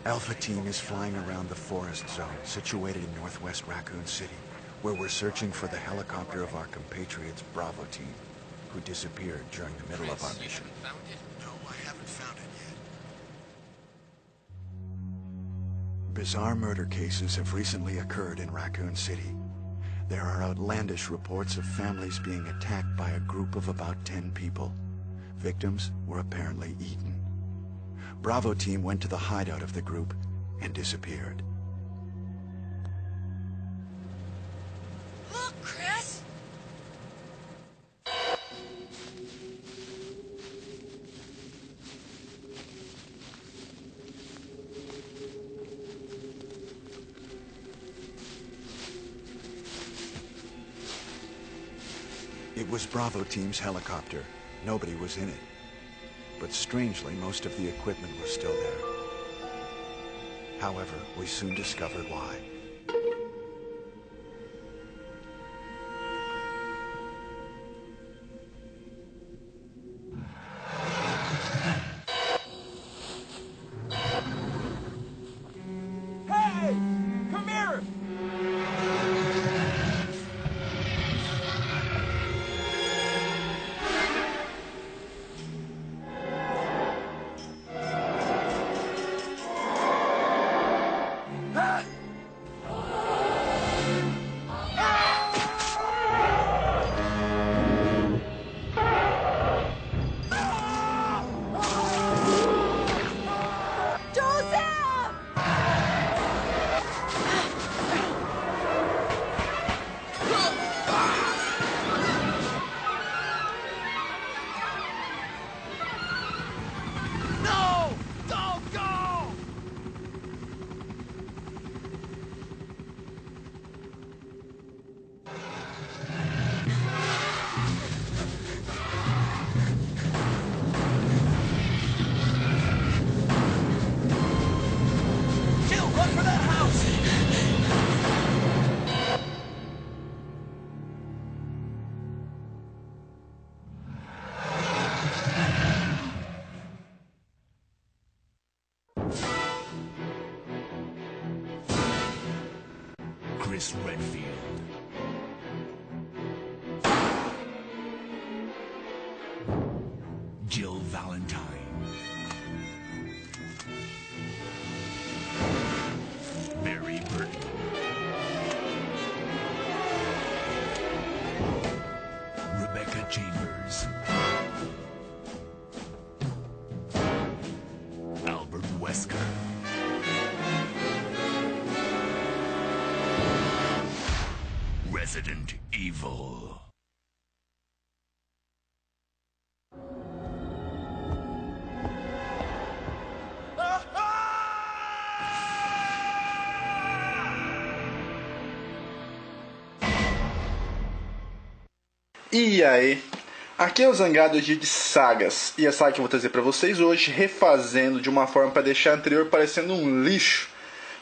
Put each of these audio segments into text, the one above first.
Alpha Team is flying around the forest zone situated in northwest Raccoon City, where we're searching for the helicopter of our compatriots Bravo Team, who disappeared during the middle of our mission. Found it? No, I haven't found it yet. Bizarre murder cases have recently occurred in Raccoon City. There are outlandish reports of families being attacked by a group of about 10 people. Victims were apparently eaten. Bravo Team went to the hideout of the group and disappeared. Look, Chris! It was Bravo Team's helicopter. Nobody was in it. But strangely, most of the equipment was still there. However, we soon discovered why. Hey! Come here! No! Don't go! Jill, run for that house! Chris Redfield. Jill Valentine. Barry Burton. Rebecca Chambers. Albert Wesker. Resident Evil. E aí, aqui é o Zangado de Sagas, e a saga que eu vou trazer pra vocês hoje, refazendo de uma forma para deixar a anterior parecendo um lixo,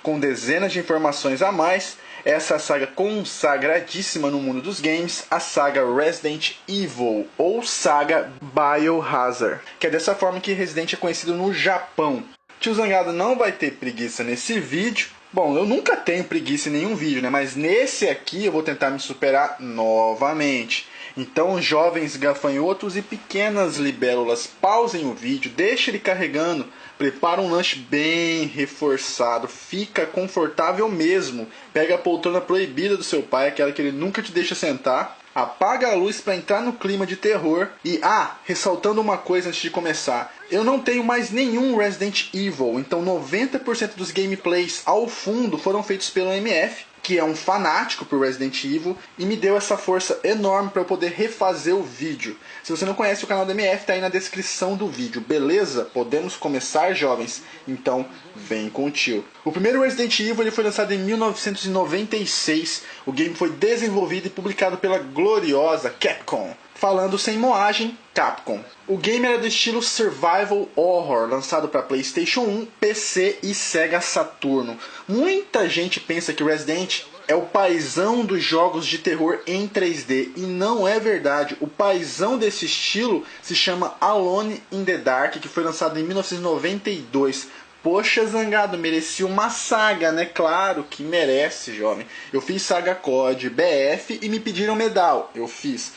com dezenas de informações a mais. Essa saga consagradíssima no mundo dos games, a saga Resident Evil, ou saga Biohazard, que é dessa forma que Resident é conhecido no Japão. Tio Zangado não vai ter preguiça nesse vídeo. Bom, eu nunca tenho preguiça em nenhum vídeo, né? Mas nesse aqui eu vou tentar me superar novamente. Então, jovens gafanhotos e pequenas libélulas, pausem o vídeo, deixem ele carregando, prepara um lanche bem reforçado, fica confortável mesmo, pega a poltrona proibida do seu pai, aquela que ele nunca te deixa sentar, apaga a luz para entrar no clima de terror e, ressaltando uma coisa antes de começar, eu não tenho mais nenhum Resident Evil, então 90% dos gameplays ao fundo foram feitos pelo MF, que é um fanático por Resident Evil, e me deu essa força enorme para eu poder refazer o vídeo. Se você não conhece o canal do MF, tá aí na descrição do vídeo, beleza? Podemos começar, jovens? Então, vem com o tio. O primeiro Resident Evil ele foi lançado em 1996, o game foi desenvolvido e publicado pela gloriosa Capcom. Falando sem moagem, Capcom. O game era do estilo Survival Horror, lançado para PlayStation 1, PC e Sega Saturno. Muita gente pensa que Resident é o paizão dos jogos de terror em 3D, e não é verdade. O paizão desse estilo se chama Alone in the Dark, que foi lançado em 1992. Poxa, Zangado, merecia uma saga, né? Claro que merece, jovem. Eu fiz saga COD BF e me pediram medal. Eu fiz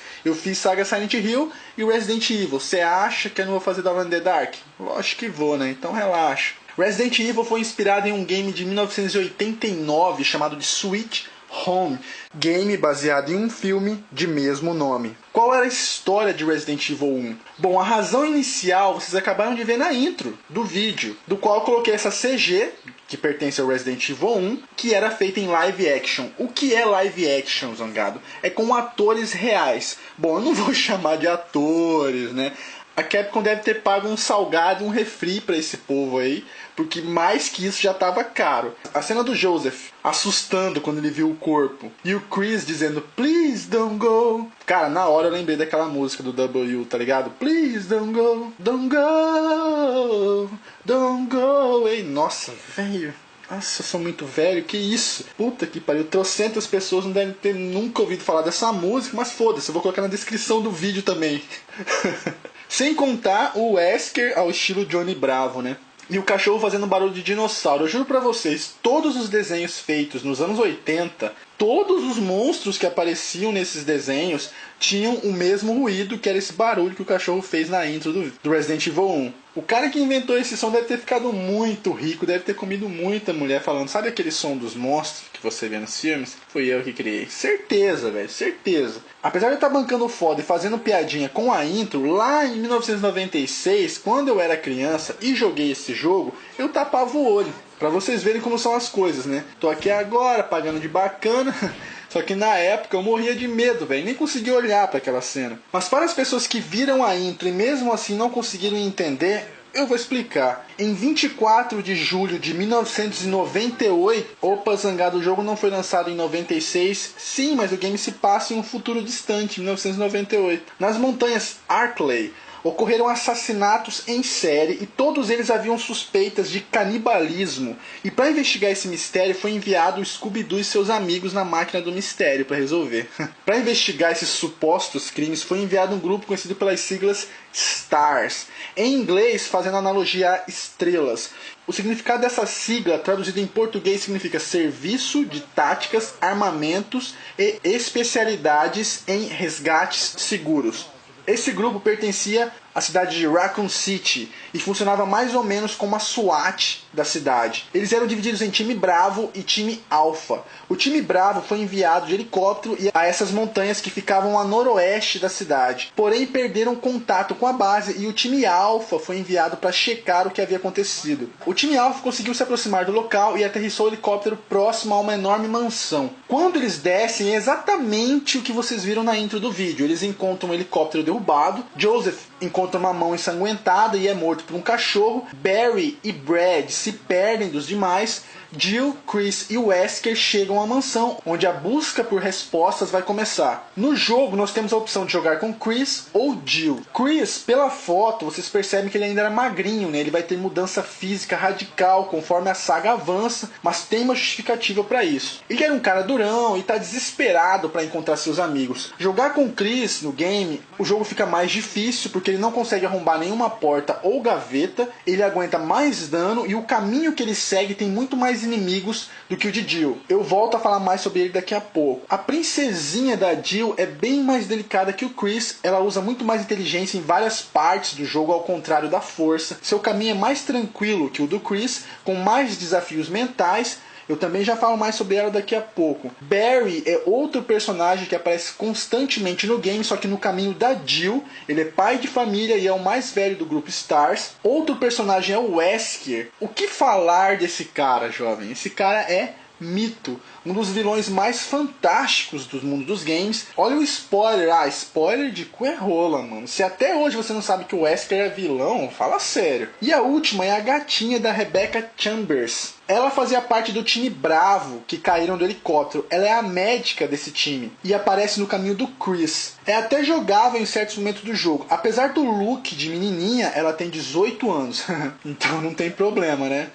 saga Silent Hill e Resident Evil. Você acha que eu não vou fazer Alone in the Dark? Lógico que vou, né? Então relaxa. Resident Evil foi inspirado em um game de 1989 chamado de Sweet Home, game baseado em um filme de mesmo nome. Qual era a história de Resident Evil 1? Bom, a razão inicial vocês acabaram de ver na intro do vídeo, do qual eu coloquei essa CG, que pertence ao Resident Evil 1, que era feita em live action. O que é live action, Zangado? É com atores reais. Bom, eu não vou chamar de atores, né? A Capcom deve ter pago um salgado, um refri pra esse povo aí, porque mais que isso já tava caro. A cena do Joseph assustando quando ele viu o corpo, e o Chris dizendo "Please don't go". Cara, na hora eu lembrei daquela música do W, tá ligado? "Please don't go, don't go, don't go". Ei, nossa, velho. Nossa, eu sou muito velho, que isso? Puta que pariu, trocentas pessoas não devem ter nunca ouvido falar dessa música, mas foda-se, eu vou colocar na descrição do vídeo também. Sem contar o Wesker ao estilo Johnny Bravo, né? E o cachorro fazendo barulho de dinossauro. Eu juro pra vocês, todos os desenhos feitos nos anos 80, todos os monstros que apareciam nesses desenhos tinham o mesmo ruído, que era esse barulho que o cachorro fez na intro do Resident Evil 1. O cara que inventou esse som deve ter ficado muito rico, deve ter comido muita mulher falando, sabe aquele som dos monstros que você vê nos filmes? Fui eu que criei. Certeza, velho, certeza. Apesar de eu estar bancando foda e fazendo piadinha com a intro, lá em 1996, quando eu era criança e joguei esse jogo, eu tapava o olho. Pra vocês verem como são as coisas, né? Tô aqui agora, pagando de bacana. Só que na época eu morria de medo, velho. Nem conseguia olhar pra aquela cena. Mas para as pessoas que viram a intro e mesmo assim não conseguiram entender, eu vou explicar. Em 24 de julho de 1998... Opa, Zangado, o jogo não foi lançado em 96. Sim, mas o game se passa em um futuro distante, 1998. Nas montanhas Arklay ocorreram assassinatos em série e todos eles haviam suspeitas de canibalismo. E para investigar esse mistério foi enviado o Scooby-Doo e seus amigos na máquina do mistério para resolver. Para investigar esses supostos crimes foi enviado um grupo conhecido pelas siglas STARS, em inglês fazendo analogia a estrelas. O significado dessa sigla, traduzido em português, significa Serviço de Táticas, Armamentos e Especialidades em Resgates Seguros. Esse grupo pertencia à cidade de Raccoon City e funcionava mais ou menos como a SWAT da cidade. Eles eram divididos em time Bravo e time Alpha. O time Bravo foi enviado de helicóptero a essas montanhas que ficavam a noroeste da cidade. Porém perderam contato com a base e o time Alpha foi enviado para checar o que havia acontecido. O time Alpha conseguiu se aproximar do local e aterrissou o helicóptero próximo a uma enorme mansão. Quando eles descem é exatamente o que vocês viram na intro do vídeo. Eles encontram um helicóptero derrubado, Joseph encontra uma mão ensanguentada e é morto por um cachorro, Barry e Brad se perdem dos demais, Jill, Chris e Wesker chegam à mansão, onde a busca por respostas vai começar. No jogo nós temos a opção de jogar com Chris ou Jill. Chris, pela foto, vocês percebem que ele ainda era magrinho, né? Ele vai ter mudança física radical conforme a saga avança, mas tem uma justificativa para isso. Ele era um cara durão e está desesperado para encontrar seus amigos. Jogar com Chris no game, o jogo fica mais difícil porque ele não consegue arrombar nenhuma porta ou gaveta, ele aguenta mais dano e o caminho que ele segue tem muito mais inimigos do que o de Jill. Eu volto a falar mais sobre ele daqui a pouco. A princesinha da Jill é bem mais delicada que o Chris, ela usa muito mais inteligência em várias partes do jogo, ao contrário da força. Seu caminho é mais tranquilo que o do Chris, com mais desafios mentais. Eu também já falo mais sobre ela daqui a pouco. Barry é outro personagem que aparece constantemente no game, só que no caminho da Jill. Ele é pai de família e é o mais velho do grupo STARS. Outro personagem é o Wesker. O que falar desse cara, jovem? Esse cara é mito. Um dos vilões mais fantásticos do mundo dos games. Olha o spoiler. Ah, spoiler de cu é rola, mano. Se até hoje você não sabe que o Wesker é vilão, fala sério. E a última é a gatinha da Rebecca Chambers. Ela fazia parte do time Bravo, que caíram do helicóptero. Ela é a médica desse time e aparece no caminho do Chris. É até jogável em certos momentos do jogo. Apesar do look de menininha, ela tem 18 anos. Então não tem problema, né?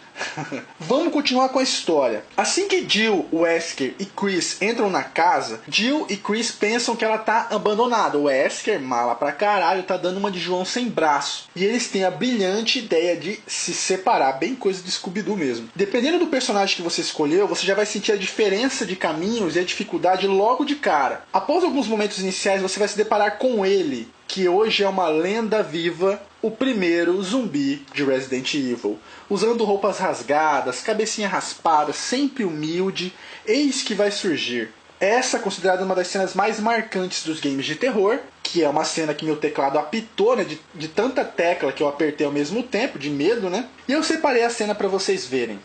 Vamos continuar com a história. Assim que Jill, Wesker e Chris entram na casa, Jill e Chris pensam que ela tá abandonada. O Wesker, mala pra caralho, tá dando uma de João sem braço. E eles têm a brilhante ideia de se separar, bem coisa de Scooby-Doo mesmo. Dependendo do personagem que você escolheu, você já vai sentir a diferença de caminhos e a dificuldade logo de cara. Após alguns momentos iniciais, você vai se deparar com ele, que hoje é uma lenda viva, o primeiro zumbi de Resident Evil. Usando roupas rasgadas, cabecinha raspada, sempre humilde, eis que vai surgir. Essa é considerada uma das cenas mais marcantes dos games de terror, que é uma cena que meu teclado apitou, né, de tanta tecla que eu apertei ao mesmo tempo, de medo, né? E eu separei a cena para vocês verem.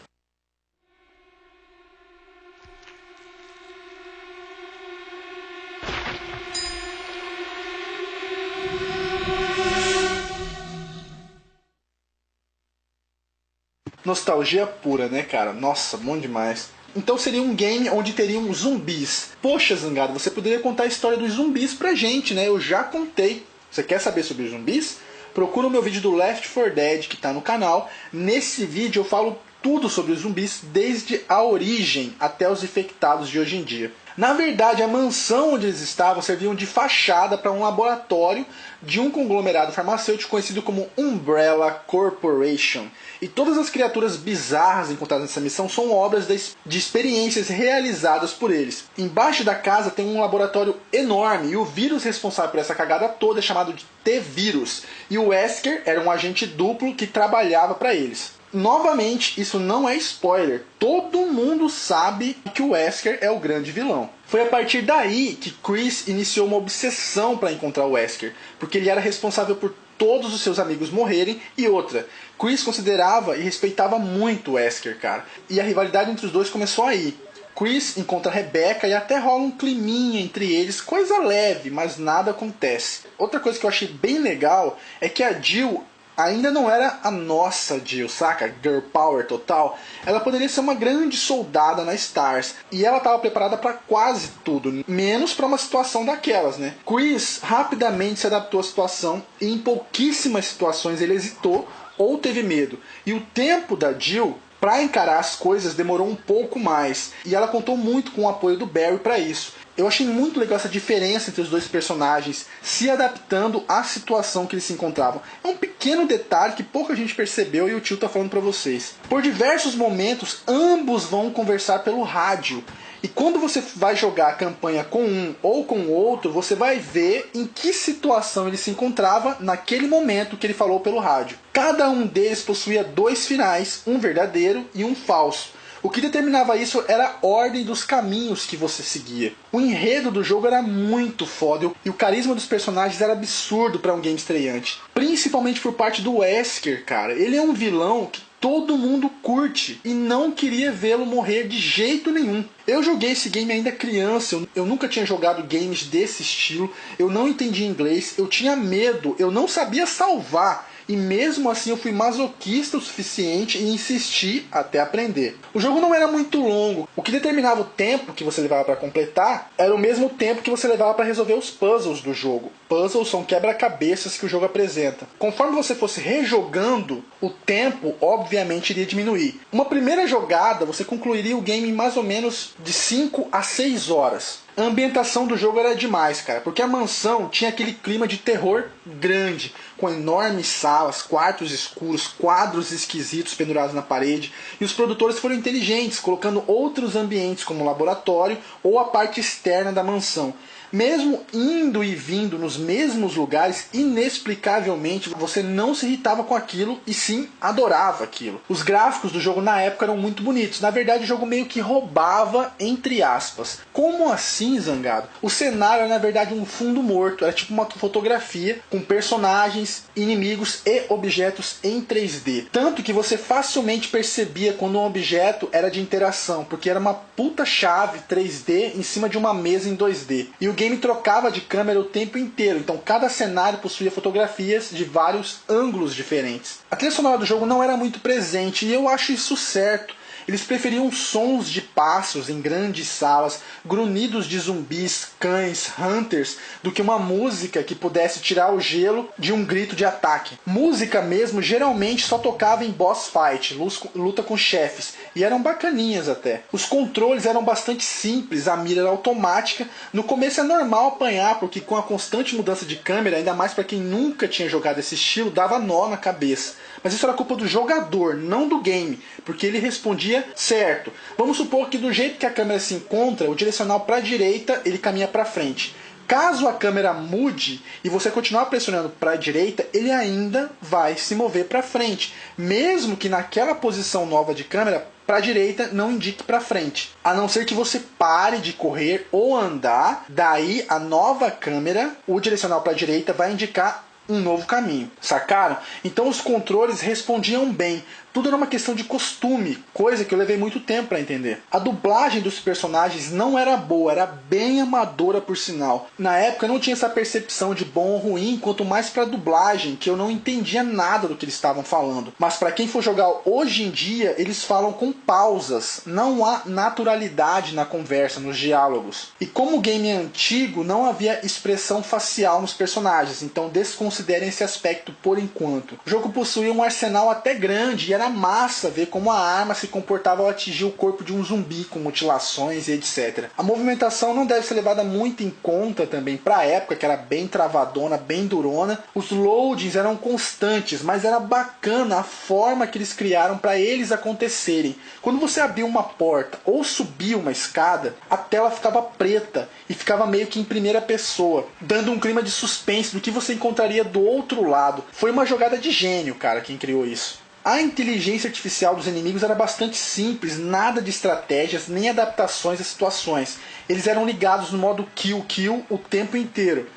Nostalgia pura, né, cara? Nossa, bom demais. Então seria um game onde teriam zumbis. Poxa, Zangado, você poderia contar a história dos zumbis pra gente, né? Eu já contei. Você quer saber sobre os zumbis? Procura o meu vídeo do Left 4 Dead, que tá no canal. Nesse vídeo eu falo tudo sobre os zumbis, desde a origem até os infectados de hoje em dia. Na verdade, a mansão onde eles estavam serviam de fachada para um laboratório de um conglomerado farmacêutico conhecido como Umbrella Corporation. E todas as criaturas bizarras encontradas nessa missão são obras de experiências realizadas por eles. Embaixo da casa tem um laboratório enorme e o vírus responsável por essa cagada toda é chamado de T-Vírus. E o Wesker era um agente duplo que trabalhava para eles. Novamente, isso não é spoiler. Todo mundo sabe que o Wesker é o grande vilão. Foi a partir daí que Chris iniciou uma obsessão para encontrar o Wesker, porque ele era responsável por todos os seus amigos morrerem. E outra, Chris considerava e respeitava muito o Wesker, cara. E a rivalidade entre os dois começou aí. Chris encontra Rebecca e até rola um climinha entre eles, coisa leve, mas nada acontece. Outra coisa que eu achei bem legal é que a Jill ainda não era a nossa Jill, saca? Girl Power total. Ela poderia ser uma grande soldada na STARS. E ela estava preparada para quase tudo, menos para uma situação daquelas, né? Chris rapidamente se adaptou à situação e em pouquíssimas situações ele hesitou ou teve medo. E o tempo da Jill para encarar as coisas demorou um pouco mais. E ela contou muito com o apoio do Barry para isso. Eu achei muito legal essa diferença entre os dois personagens se adaptando à situação que eles se encontravam. É um pequeno detalhe que pouca gente percebeu e o tio tá falando pra vocês. Por diversos momentos, ambos vão conversar pelo rádio. E quando você vai jogar a campanha com um ou com o outro, você vai ver em que situação ele se encontrava naquele momento que ele falou pelo rádio. Cada um deles possuía 2 finais, um verdadeiro e um falso. O que determinava isso era a ordem dos caminhos que você seguia. O enredo do jogo era muito foda e o carisma dos personagens era absurdo para um game estreante. Principalmente por parte do Wesker, cara. Ele é um vilão que todo mundo curte e não queria vê-lo morrer de jeito nenhum. Eu joguei esse game ainda criança, eu nunca tinha jogado games desse estilo, eu não entendia inglês, eu tinha medo, eu não sabia salvar. E mesmo assim eu fui masoquista o suficiente e insisti até aprender. O jogo não era muito longo. O que determinava o tempo que você levava para completar era o mesmo tempo que você levava para resolver os puzzles do jogo. Puzzles são quebra-cabeças que o jogo apresenta. Conforme você fosse rejogando, o tempo obviamente iria diminuir. Uma primeira jogada você concluiria o game em mais ou menos de 5 a 6 horas. A ambientação do jogo era demais, cara, porque a mansão tinha aquele clima de terror grande, com enormes salas, quartos escuros, quadros esquisitos pendurados na parede, e os produtores foram inteligentes, colocando outros ambientes como o laboratório ou a parte externa da mansão. Mesmo indo e vindo nos mesmos lugares, inexplicavelmente você não se irritava com aquilo e sim adorava aquilo. Os gráficos do jogo na época eram muito bonitos. Na verdade o jogo meio que roubava, entre aspas. Como assim, Zangado? O cenário era na verdade um fundo morto. Era tipo uma fotografia com personagens, inimigos e objetos em 3D. Tanto que você facilmente percebia quando um objeto era de interação, porque era uma puta chave 3D em cima de uma mesa em 2D. E o game trocava de câmera o tempo inteiro, então cada cenário possuía fotografias de vários ângulos diferentes. A trilha sonora do jogo não era muito presente e eu acho isso certo. Eles preferiam sons de passos em grandes salas, grunhidos de zumbis, cães, hunters, do que uma música que pudesse tirar o gelo de um grito de ataque. Música mesmo geralmente só tocava em boss fight, luta com chefes, e eram bacaninhas até. Os controles eram bastante simples, a mira era automática. No começo é normal apanhar, porque com a constante mudança de câmera, ainda mais para quem nunca tinha jogado esse estilo, dava nó na cabeça. Mas isso era culpa do jogador, não do game, porque ele respondia certo. Vamos supor que do jeito que a câmera se encontra, o direcional para a direita, ele caminha para frente. Caso a câmera mude e você continuar pressionando para a direita, ele ainda vai se mover para frente, mesmo que naquela posição nova de câmera, para a direita não indique para frente. A não ser que você pare de correr ou andar, daí a nova câmera, o direcional para a direita vai indicar um novo caminho, sacaram? Então os controles respondiam bem. Tudo era uma questão de costume, coisa que eu levei muito tempo para entender. A dublagem dos personagens não era boa, era bem amadora por sinal. Na época eu não tinha essa percepção de bom ou ruim, quanto mais para dublagem, que eu não entendia nada do que eles estavam falando. Mas para quem for jogar hoje em dia, eles falam com pausas, não há naturalidade na conversa, nos diálogos. E como o game é antigo, não havia expressão facial nos personagens, então desconsiderem esse aspecto por enquanto. O jogo possuía um arsenal até grande e era massa ver como a arma se comportava ao atingir o corpo de um zumbi com mutilações e etc. A movimentação não deve ser levada muito em conta também para a época, que era bem travadona, bem durona. Os loadings eram constantes, mas era bacana a forma que eles criaram para eles acontecerem. Quando você abria uma porta ou subia uma escada, a tela ficava preta e ficava meio que em primeira pessoa, dando um clima de suspense do que você encontraria do outro lado. Foi uma jogada de gênio, cara, quem criou isso. A inteligência artificial dos inimigos era bastante simples, nada de estratégias nem adaptações às situações. Eles eram ligados no modo kill o tempo inteiro.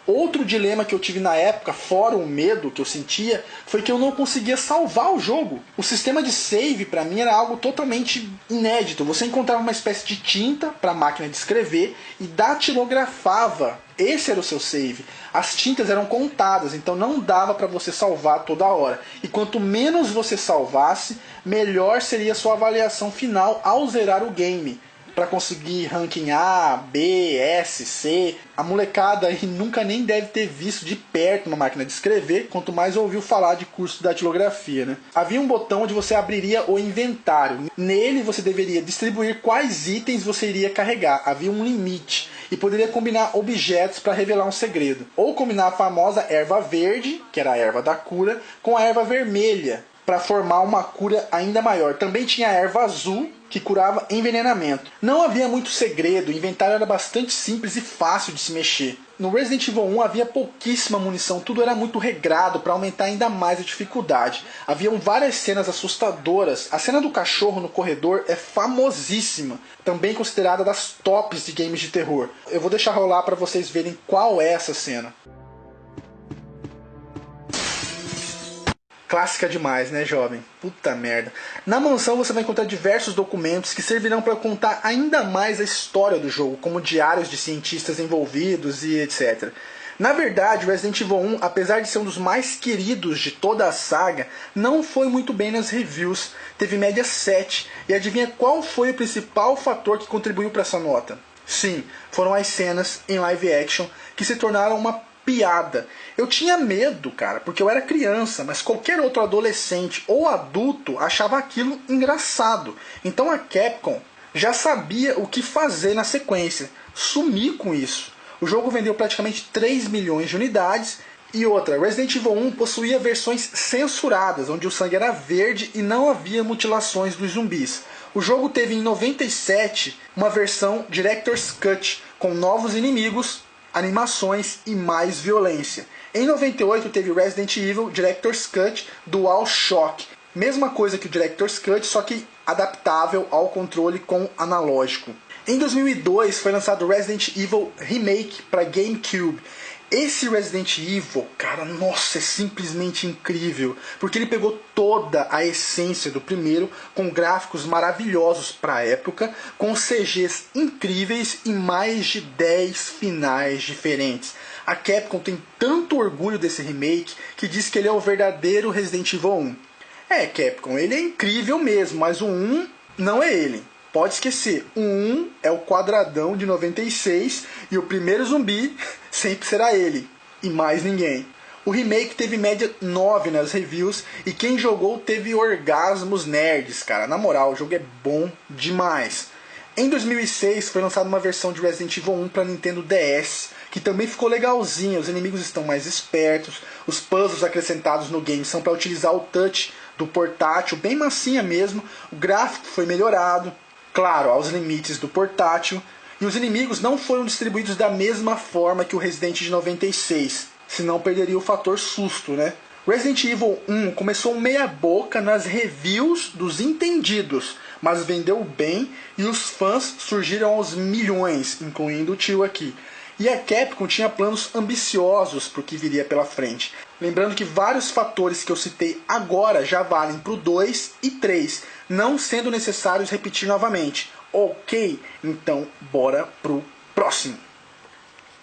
Outro dilema que eu tive na época, fora o medo que eu sentia, foi que eu não conseguia salvar o jogo. O sistema de save para mim era algo totalmente inédito. Você encontrava uma espécie de tinta para a máquina de escrever e datilografava. Esse era o seu save. As tintas eram contadas, então não dava para você salvar toda hora. E quanto menos você salvasse, melhor seria a sua avaliação final ao zerar o game. Para conseguir ranking A, B, S, C. A molecada aí nunca nem deve ter visto de perto uma máquina de escrever, quanto mais ouviu falar de curso de datilografia, né? Havia um botão onde você abriria o inventário. Nele você deveria distribuir quais itens você iria carregar. Havia um limite. E poderia combinar objetos para revelar um segredo. Ou combinar a famosa erva verde, que era a erva da cura, com a erva vermelha, para formar uma cura ainda maior. Também tinha a erva azul, que curava envenenamento. Não havia muito segredo, o inventário era bastante simples e fácil de se mexer. No Resident Evil 1 havia pouquíssima munição, tudo era muito regrado para aumentar ainda mais a dificuldade. Haviam várias cenas assustadoras. A cena do cachorro no corredor é famosíssima, também considerada das tops de games de terror. Eu vou deixar rolar para vocês verem qual é essa cena. Clássica demais, né, jovem? Puta merda. Na mansão você vai encontrar diversos documentos que servirão para contar ainda mais a história do jogo, como diários de cientistas envolvidos e etc. Na verdade, Resident Evil 1, apesar de ser um dos mais queridos de toda a saga, não foi muito bem nas reviews. Teve média 7. E adivinha qual foi o principal fator que contribuiu para essa nota? Sim, foram as cenas em live action que se tornaram uma piada. Eu tinha medo, cara, porque eu era criança, mas qualquer outro adolescente ou adulto achava aquilo engraçado. Então a Capcom já sabia o que fazer na sequência. Sumir com isso. O jogo vendeu praticamente 3 milhões de unidades. E outra, Resident Evil 1 possuía versões censuradas, onde o sangue era verde e não havia mutilações dos zumbis. O jogo teve em 97 uma versão Director's Cut, com novos inimigos, animações e mais violência. Em 98 teve Resident Evil Director's Cut DualShock. Mesma coisa que o Director's Cut, só que adaptável ao controle com analógico. Em 2002 foi lançado Resident Evil Remake para GameCube. Esse Resident Evil, cara, nossa, é simplesmente incrível, porque ele pegou toda a essência do primeiro, com gráficos maravilhosos para a época, com CGs incríveis e mais de 10 finais diferentes. A Capcom tem tanto orgulho desse remake que diz que ele é o verdadeiro Resident Evil 1. É, Capcom, ele é incrível mesmo, mas o 1 não é ele. Pode esquecer. O 1 é o quadradão de 96 e o primeiro zumbi sempre será ele. E mais ninguém. O remake teve média 9 nas reviews e quem jogou teve orgasmos nerds, cara. Na moral, o jogo é bom demais. Em 2006 foi lançada uma versão de Resident Evil 1 para Nintendo DS, que também ficou legalzinha. Os inimigos estão mais espertos, os puzzles acrescentados no game são para utilizar o touch do portátil, bem massinha mesmo. O gráfico foi melhorado, claro, aos limites do portátil. E os inimigos não foram distribuídos da mesma forma que o Resident de 96, senão perderia o fator susto, né? Resident Evil 1 começou meia boca nas reviews dos entendidos, mas vendeu bem e os fãs surgiram aos milhões, incluindo o tio aqui. E a Capcom tinha planos ambiciosos para o que viria pela frente. Lembrando que vários fatores que eu citei agora já valem para o 2 e 3, não sendo necessários repetir novamente. Ok, então bora pro próximo.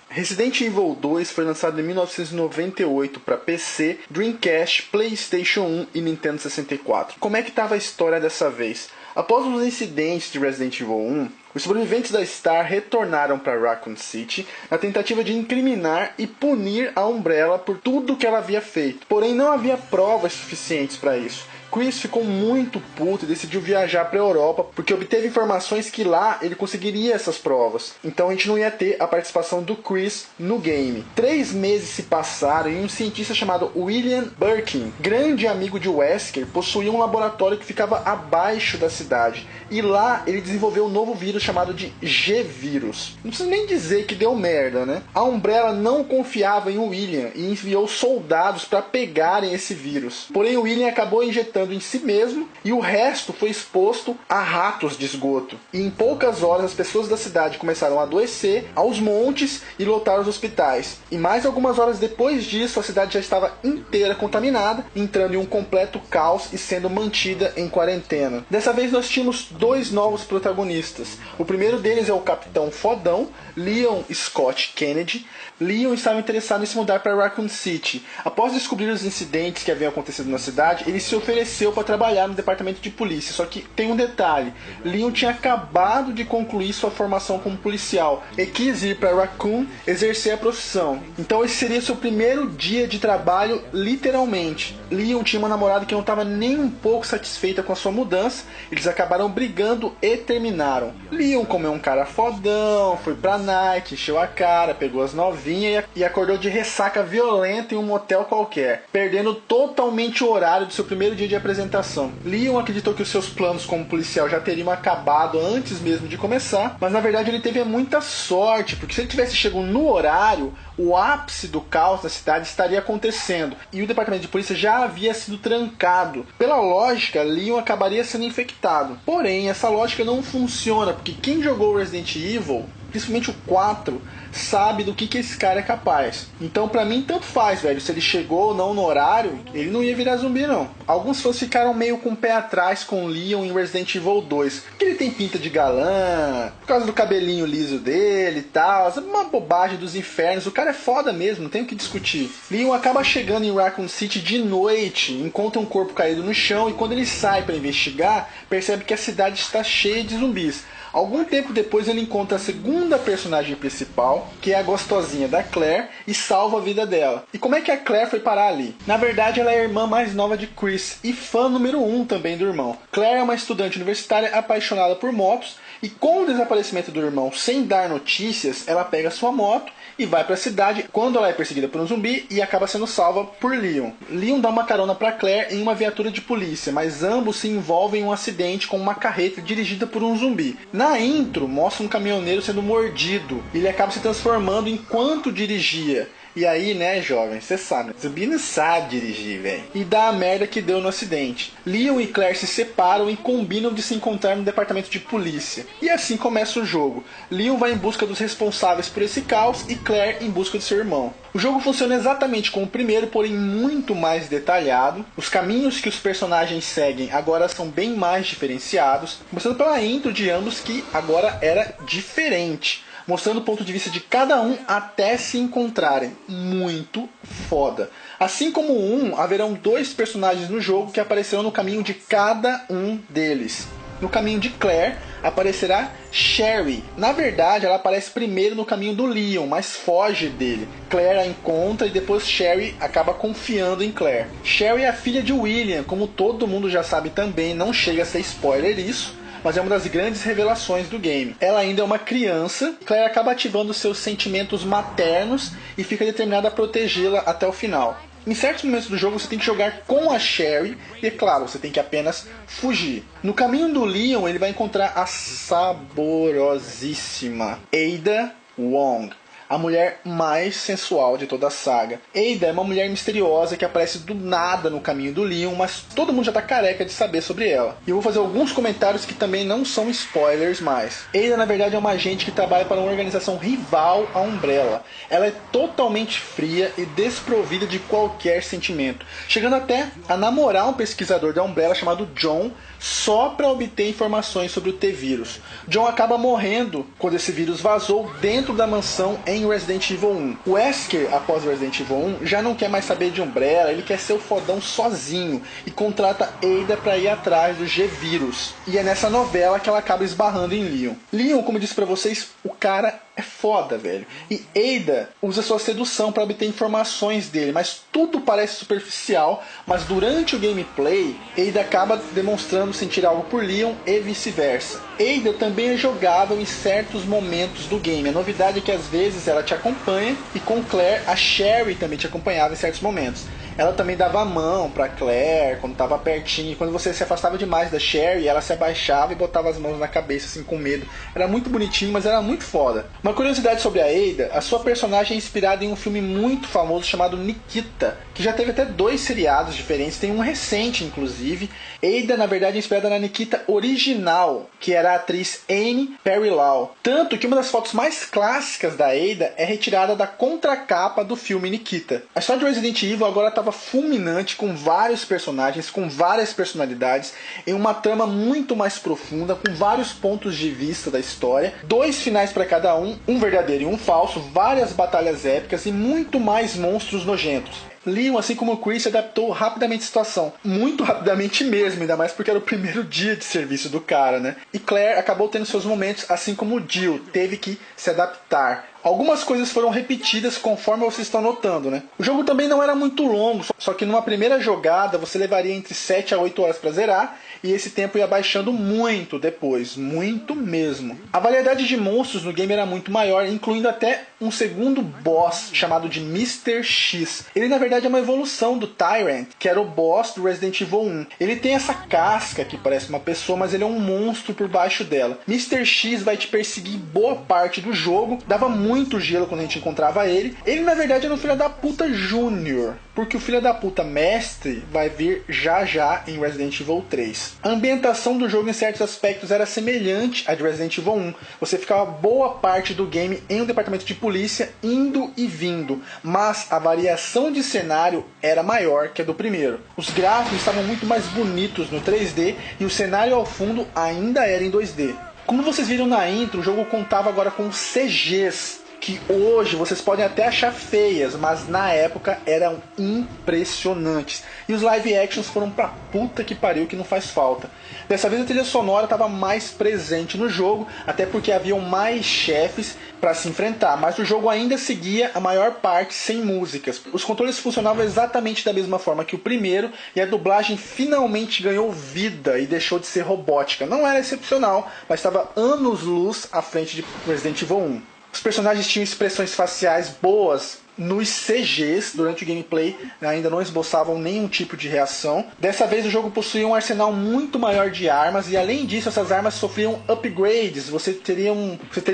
Resident Evil 2 foi lançado em 1998 para PC, Dreamcast, PlayStation 1 e Nintendo 64. Como é que estava a história dessa vez? Após os incidentes de Resident Evil 1, os sobreviventes da Star retornaram para Raccoon City na tentativa de incriminar e punir a Umbrella por tudo que ela havia feito. Porém, não havia provas suficientes para isso. Chris ficou muito puto e decidiu viajar para a Europa porque obteve informações que lá ele conseguiria essas provas. Então a gente não ia ter a participação do Chris no game. 3 meses se passaram e um cientista chamado William Birkin, grande amigo de Wesker, possuía um laboratório que ficava abaixo da cidade. E lá ele desenvolveu um novo vírus chamado de G-Vírus. Não precisa nem dizer que deu merda, né? A Umbrella não confiava em William e enviou soldados para pegarem esse vírus. Porém o William acabou injetando em si mesmo e o resto foi exposto a ratos de esgoto. E em poucas horas as pessoas da cidade começaram a adoecer aos montes e lotar os hospitais. E mais algumas horas depois disso a cidade já estava inteira contaminada, entrando em um completo caos e sendo mantida em quarentena. Dessa vez nós tínhamos 2 novos protagonistas. O primeiro deles é o Capitão Fodão, Leon Scott Kennedy. Leon estava interessado em se mudar para Raccoon City. Após descobrir os incidentes que haviam acontecido na cidade, ele se ofereceu para trabalhar no departamento de polícia. Só que tem um detalhe: Leon tinha acabado de concluir sua formação como policial e quis ir para Raccoon exercer a profissão. Então esse seria seu primeiro dia de trabalho, literalmente. Leon tinha uma namorada que não estava nem um pouco satisfeita com a sua mudança. Eles acabaram brigando e terminaram. Leon, como é um cara fodão, foi pra night, encheu a cara, pegou as novinhas e acordou de ressaca violenta em um motel qualquer, perdendo totalmente o horário do seu primeiro dia de apresentação. Leon acreditou que os seus planos como policial já teriam acabado antes mesmo de começar, mas na verdade ele teve muita sorte, porque se ele tivesse chegado no horário, o ápice do caos na cidade estaria acontecendo e o departamento de polícia já havia sido trancado. Pela lógica, Leon acabaria sendo infectado. Porém, essa lógica não funciona, porque quem jogou Resident Evil, principalmente o 4, sabe do que esse cara é capaz. Então pra mim tanto faz, velho, se ele chegou ou não no horário, ele não ia virar zumbi não. Alguns fãs ficaram meio com o pé atrás com o Leon em Resident Evil 2, porque ele tem pinta de galã, por causa do cabelinho liso dele e tal, uma bobagem dos infernos. O cara é foda mesmo, não tem o que discutir. Leon acaba chegando em Raccoon City de noite, encontra um corpo caído no chão e quando ele sai para investigar, percebe que a cidade está cheia de zumbis. Algum tempo depois ele encontra a segunda personagem principal, que é a gostosinha da Claire, e salva a vida dela. E como é que a Claire foi parar ali? Na verdade ela é a irmã mais nova de Chris, e fã número 1 também do irmão. Claire é uma estudante universitária apaixonada por motos, e com o desaparecimento do irmão sem dar notícias, ela pega sua moto e vai para a cidade quando ela é perseguida por um zumbi e acaba sendo salva por Leon. Leon dá uma carona para Claire em uma viatura de polícia, mas ambos se envolvem em um acidente com uma carreta dirigida por um zumbi. Na intro, mostra um caminhoneiro sendo mordido e ele acaba se transformando enquanto dirigia. E aí, né, jovem, você sabe, zumbi não sabe dirigir, velho. E dá a merda que deu no acidente. Leon e Claire se separam e combinam de se encontrar no departamento de polícia. E assim começa o jogo. Leon vai em busca dos responsáveis por esse caos e Claire em busca de seu irmão. O jogo funciona exatamente como o primeiro, porém muito mais detalhado. Os caminhos que os personagens seguem agora são bem mais diferenciados, começando pela intro de ambos, que agora era diferente, mostrando o ponto de vista de cada um até se encontrarem. Muito foda. Assim como haverão 2 personagens no jogo que aparecerão no caminho de cada um deles. No caminho de Claire aparecerá Sherry. Na verdade, ela aparece primeiro no caminho do Leon, mas foge dele. Claire a encontra e depois Sherry acaba confiando em Claire. Sherry é a filha de William, como todo mundo já sabe também, não chega a ser spoiler isso, mas é uma das grandes revelações do game. Ela ainda é uma criança, Claire acaba ativando seus sentimentos maternos e fica determinada a protegê-la até o final. Em certos momentos do jogo você tem que jogar com a Sherry e, é claro, você tem que apenas fugir. No caminho do Leon ele vai encontrar a saborosíssima Ada Wong, a mulher mais sensual de toda a saga. Ada é uma mulher misteriosa que aparece do nada no caminho do Leon, mas todo mundo já tá careca de saber sobre ela. E eu vou fazer alguns comentários que também não são spoilers mais. Ada, na verdade, é uma agente que trabalha para uma organização rival à Umbrella. Ela é totalmente fria e desprovida de qualquer sentimento, chegando até a namorar um pesquisador da Umbrella chamado John, só para obter informações sobre o T-Vírus. John acaba morrendo quando esse vírus vazou dentro da mansão em Resident Evil 1. O Wesker, após Resident Evil 1, já não quer mais saber de Umbrella, ele quer ser o fodão sozinho e contrata Ada para ir atrás do G-Vírus. E é nessa novela que ela acaba esbarrando em Leon. Leon, como eu disse pra vocês, o cara é foda, velho. E Ada usa sua sedução para obter informações dele, mas tudo parece superficial, mas durante o gameplay, Ada acaba demonstrando sentir algo por Leon e vice-versa. Ada também é jogável em certos momentos do game. A novidade é que às vezes ela te acompanha, e com Claire, a Sherry também te acompanhava em certos momentos. Ela também dava a mão pra Claire quando tava pertinho. E quando você se afastava demais da Sherry, ela se abaixava e botava as mãos na cabeça assim com medo. Era muito bonitinho, mas era muito foda. Uma curiosidade sobre a Ada, a sua personagem é inspirada em um filme muito famoso chamado Nikita, que já teve até 2 seriados diferentes, tem um recente inclusive. Ada, na verdade, é inspirada na Nikita original, que era a atriz Anne Perry Lau. Tanto que uma das fotos mais clássicas da Ada é retirada da contracapa do filme Nikita. A história de Resident Evil agora estava fulminante, com vários personagens, com várias personalidades, em uma trama muito mais profunda, com vários pontos de vista da história, 2 finais para cada um verdadeiro e um falso, várias batalhas épicas e muito mais monstros nojentos. Leon, assim como o Chris, se adaptou rapidamente à situação. Muito rapidamente mesmo, ainda mais porque era o primeiro dia de serviço do cara, né? E Claire acabou tendo seus momentos, assim como o Jill teve que se adaptar. Algumas coisas foram repetidas conforme vocês estão notando, né? O jogo também não era muito longo, só que numa primeira jogada você levaria entre 7 a 8 horas para zerar, e esse tempo ia baixando muito depois, muito mesmo. A variedade de monstros no game era muito maior, incluindo até um segundo boss chamado de Mr. X. Ele na verdade é uma evolução do Tyrant, que era o boss do Resident Evil 1. Ele tem essa casca que parece uma pessoa, mas ele é um monstro por baixo dela. Mr. X vai te perseguir boa parte do jogo, dava muito gelo quando a gente encontrava ele. Ele na verdade era um filho da puta júnior, porque o filho da puta mestre vai vir já já em Resident Evil 3. A ambientação do jogo em certos aspectos era semelhante à de Resident Evil 1. Você ficava boa parte do game em um departamento de polícia, indo e vindo, mas a variação de cenário era maior que a do primeiro. Os gráficos estavam muito mais bonitos no 3D e o cenário ao fundo ainda era em 2D. Como vocês viram na intro, o jogo contava agora com CGs, que hoje vocês podem até achar feias, mas na época eram impressionantes. E os live actions foram pra puta que pariu, que não faz falta. Dessa vez a trilha sonora estava mais presente no jogo, até porque haviam mais chefes para se enfrentar, mas o jogo ainda seguia a maior parte sem músicas. Os controles funcionavam exatamente da mesma forma que o primeiro, e a dublagem finalmente ganhou vida e deixou de ser robótica. Não era excepcional, mas estava anos-luz à frente de Resident Evil 1. Os personagens tinham expressões faciais boas nos CGs durante o gameplay, ainda não esboçavam nenhum tipo de reação. Dessa vez o jogo possuía um arsenal muito maior de armas, e além disso essas armas sofriam upgrades. Você teria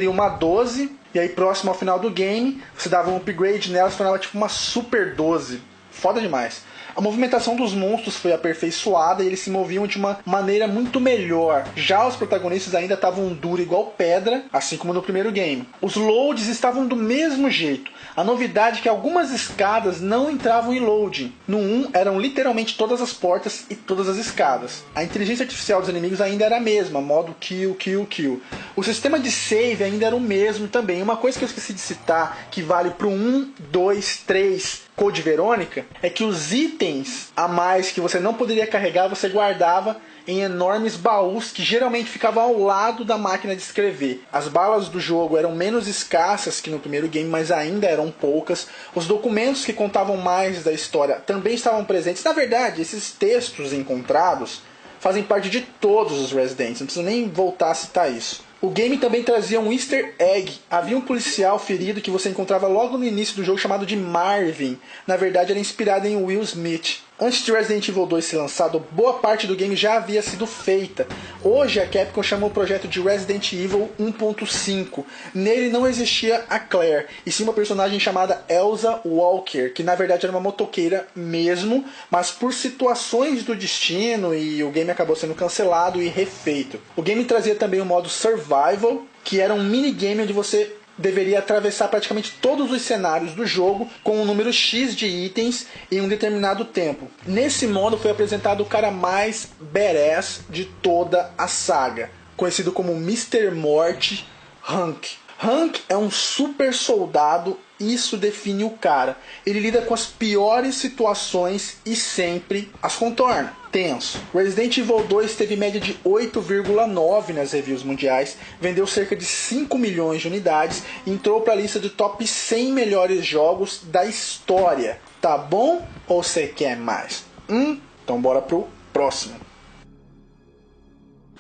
uma 12, e aí próximo ao final do game você dava um upgrade nela, se tornava tipo uma super 12. Foda demais. A movimentação dos monstros foi aperfeiçoada e eles se moviam de uma maneira muito melhor. Já os protagonistas ainda estavam duros igual pedra, assim como no primeiro game. Os loads estavam do mesmo jeito. A novidade é que algumas escadas não entravam em loading. No 1 eram literalmente todas as portas e todas as escadas. A inteligência artificial dos inimigos ainda era a mesma, modo kill, kill, kill. O sistema de save ainda era o mesmo também. Uma coisa que eu esqueci de citar, que vale para o 1, 2, 3... Code Verônica, é que os itens a mais que você não poderia carregar, você guardava em enormes baús que geralmente ficavam ao lado da máquina de escrever. As balas do jogo eram menos escassas que no primeiro game, mas ainda eram poucas. Os documentos que contavam mais da história também estavam presentes. Na verdade, esses textos encontrados fazem parte de todos os Residents, não preciso nem voltar a citar isso. O game também trazia um easter egg. Havia um policial ferido que você encontrava logo no início do jogo chamado de Marvin. Na verdade era inspirado em Will Smith. Antes de Resident Evil 2 ser lançado, boa parte do game já havia sido feita. Hoje a Capcom chama o projeto de Resident Evil 1.5. Nele não existia a Claire, e sim uma personagem chamada Elsa Walker, que na verdade era uma motoqueira mesmo, mas por situações do destino e o game acabou sendo cancelado e refeito. O game trazia também o modo Survival, que era um minigame onde você deveria atravessar praticamente todos os cenários do jogo com um número X de itens em um determinado tempo. Nesse modo foi apresentado o cara mais badass de toda a saga, conhecido como Mr. Morte, Hank. Hank é um super soldado, isso define o cara. Ele lida com as piores situações e sempre as contorna. Tenso. Resident Evil 2 teve média de 8,9 nas reviews mundiais, vendeu cerca de 5 milhões de unidades e entrou para a lista de top 100 melhores jogos da história. Tá bom? Ou você quer mais? Então bora pro próximo.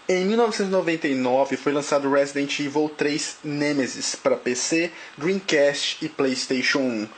Em 1999 foi lançado Resident Evil 3 Nemesis para PC, Dreamcast e PlayStation 1.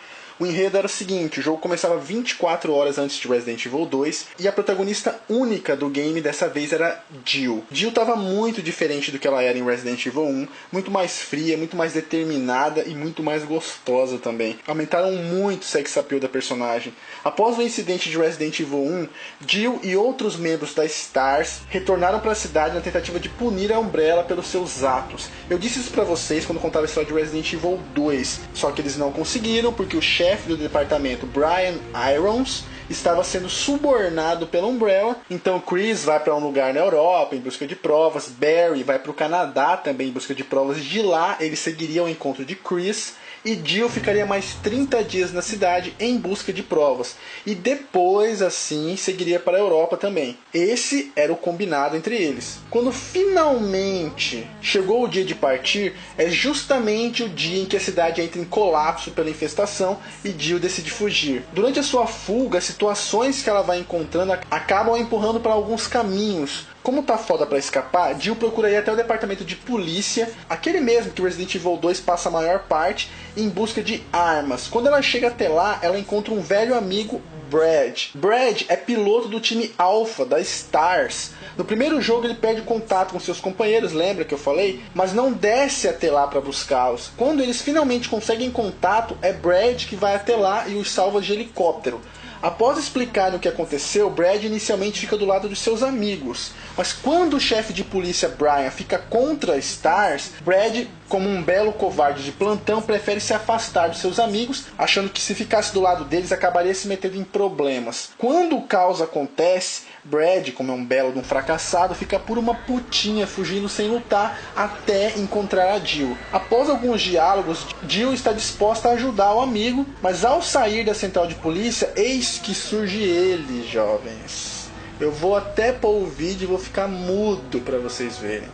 O enredo era o seguinte: o jogo começava 24 horas antes de Resident Evil 2 e a protagonista única do game dessa vez era Jill. Jill estava muito diferente do que ela era em Resident Evil 1, muito mais fria, muito mais determinada e muito mais gostosa também. Aumentaram muito o sex appeal da personagem. Após o incidente de Resident Evil 1, Jill e outros membros da STARS retornaram para a cidade na tentativa de punir a Umbrella pelos seus atos. Eu disse isso para vocês quando contava a história de Resident Evil 2, só que eles não conseguiram porque o chefe do departamento, Brian Irons, estava sendo subornado pela Umbrella. Então Chris vai para um lugar na Europa em busca de provas, Barry vai para o Canadá também em busca de provas. De lá ele seguiria ao encontro de Chris e Jill ficaria mais 30 dias na cidade em busca de provas. E depois, assim, seguiria para a Europa também. Esse era o combinado entre eles. Quando finalmente chegou o dia de partir, é justamente o dia em que a cidade entra em colapso pela infestação e Jill decide fugir. Durante a sua fuga, as situações que ela vai encontrando acabam a empurrando para alguns caminhos. Como tá foda pra escapar, Jill procura ir até o departamento de polícia, aquele mesmo que Resident Evil 2 passa a maior parte, em busca de armas. Quando ela chega até lá, ela encontra um velho amigo, Brad. Brad é piloto do time Alpha, da STARS. No primeiro jogo ele perde contato com seus companheiros, lembra que eu falei? Mas não desce até lá para buscá-los. Quando eles finalmente conseguem contato, é Brad que vai até lá e os salva de helicóptero. Após explicar o que aconteceu, Brad inicialmente fica do lado dos seus amigos. Mas quando o chefe de polícia Brian fica contra a STARS, Brad, como um belo covarde de plantão, prefere se afastar dos seus amigos, achando que se ficasse do lado deles acabaria se metendo em problemas. Quando o caos acontece, Brad, como é um belo de um fracassado, fica por uma putinha, fugindo sem lutar até encontrar a Jill. Após alguns diálogos, Jill está disposta a ajudar o amigo, mas ao sair da central de polícia, eis que surge ele, jovens. Eu vou até pôr o vídeo e vou ficar mudo para vocês verem.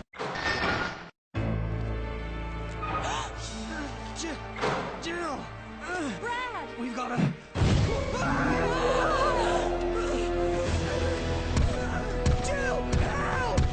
Jill! Brad! We've gotta... Jill! Help!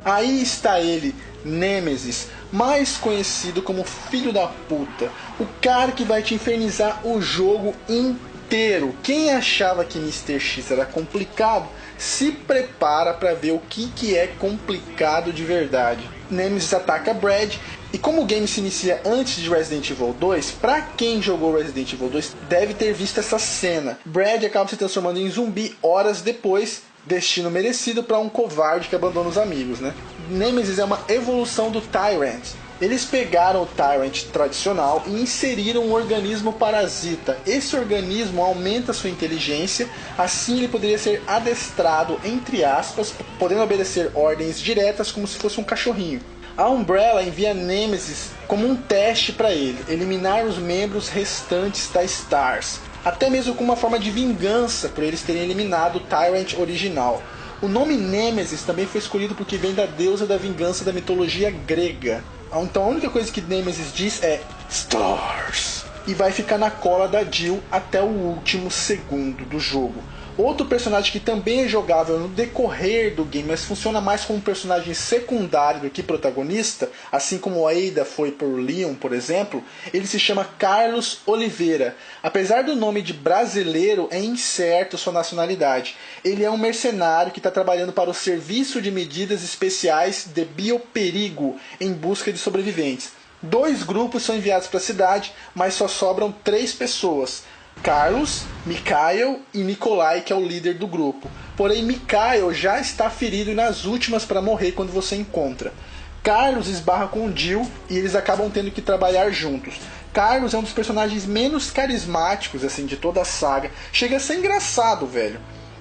Aí está ele, Nemesis, mais conhecido como Filho da Puta, o cara que vai te infernizar o jogo inteiro. Quem achava que Mr. X era complicado, se prepara para ver o que é complicado de verdade. Nemesis ataca Brad, e como o game se inicia antes de Resident Evil 2, pra quem jogou Resident Evil 2 deve ter visto essa cena. Brad acaba se transformando em zumbi horas depois, destino merecido para um covarde que abandona os amigos, né? Nemesis é uma evolução do Tyrant. Eles pegaram o Tyrant tradicional e inseriram um organismo parasita. Esse organismo aumenta sua inteligência, assim ele poderia ser adestrado, entre aspas, podendo obedecer ordens diretas como se fosse um cachorrinho. A Umbrella envia Nemesis como um teste para ele, eliminar os membros restantes da STARS, até mesmo com uma forma de vingança por eles terem eliminado o Tyrant original. O nome Nemesis também foi escolhido porque vem da deusa da vingança da mitologia grega. Então a única coisa que Nemesis diz é STARS e vai ficar na cola da Jill até o último segundo do jogo. Outro personagem que também é jogável no decorrer do game, mas funciona mais como um personagem secundário do que protagonista, assim como a Ada foi por Leon, por exemplo, ele se chama Carlos Oliveira. Apesar do nome de brasileiro, é incerto sua nacionalidade. Ele é um mercenário que está trabalhando para o Serviço de Medidas Especiais de Bioperigo, em busca de sobreviventes. 2 grupos são enviados para a cidade, mas só sobram 3 pessoas. Carlos, Mikhail e Nikolai, que é o líder do grupo. Porém, Mikhail já está ferido e nas últimas para morrer quando você encontra. Carlos esbarra com o Jill e eles acabam tendo que trabalhar juntos. Carlos é um dos personagens menos carismáticos assim de toda a saga. Chega a ser engraçado, velho.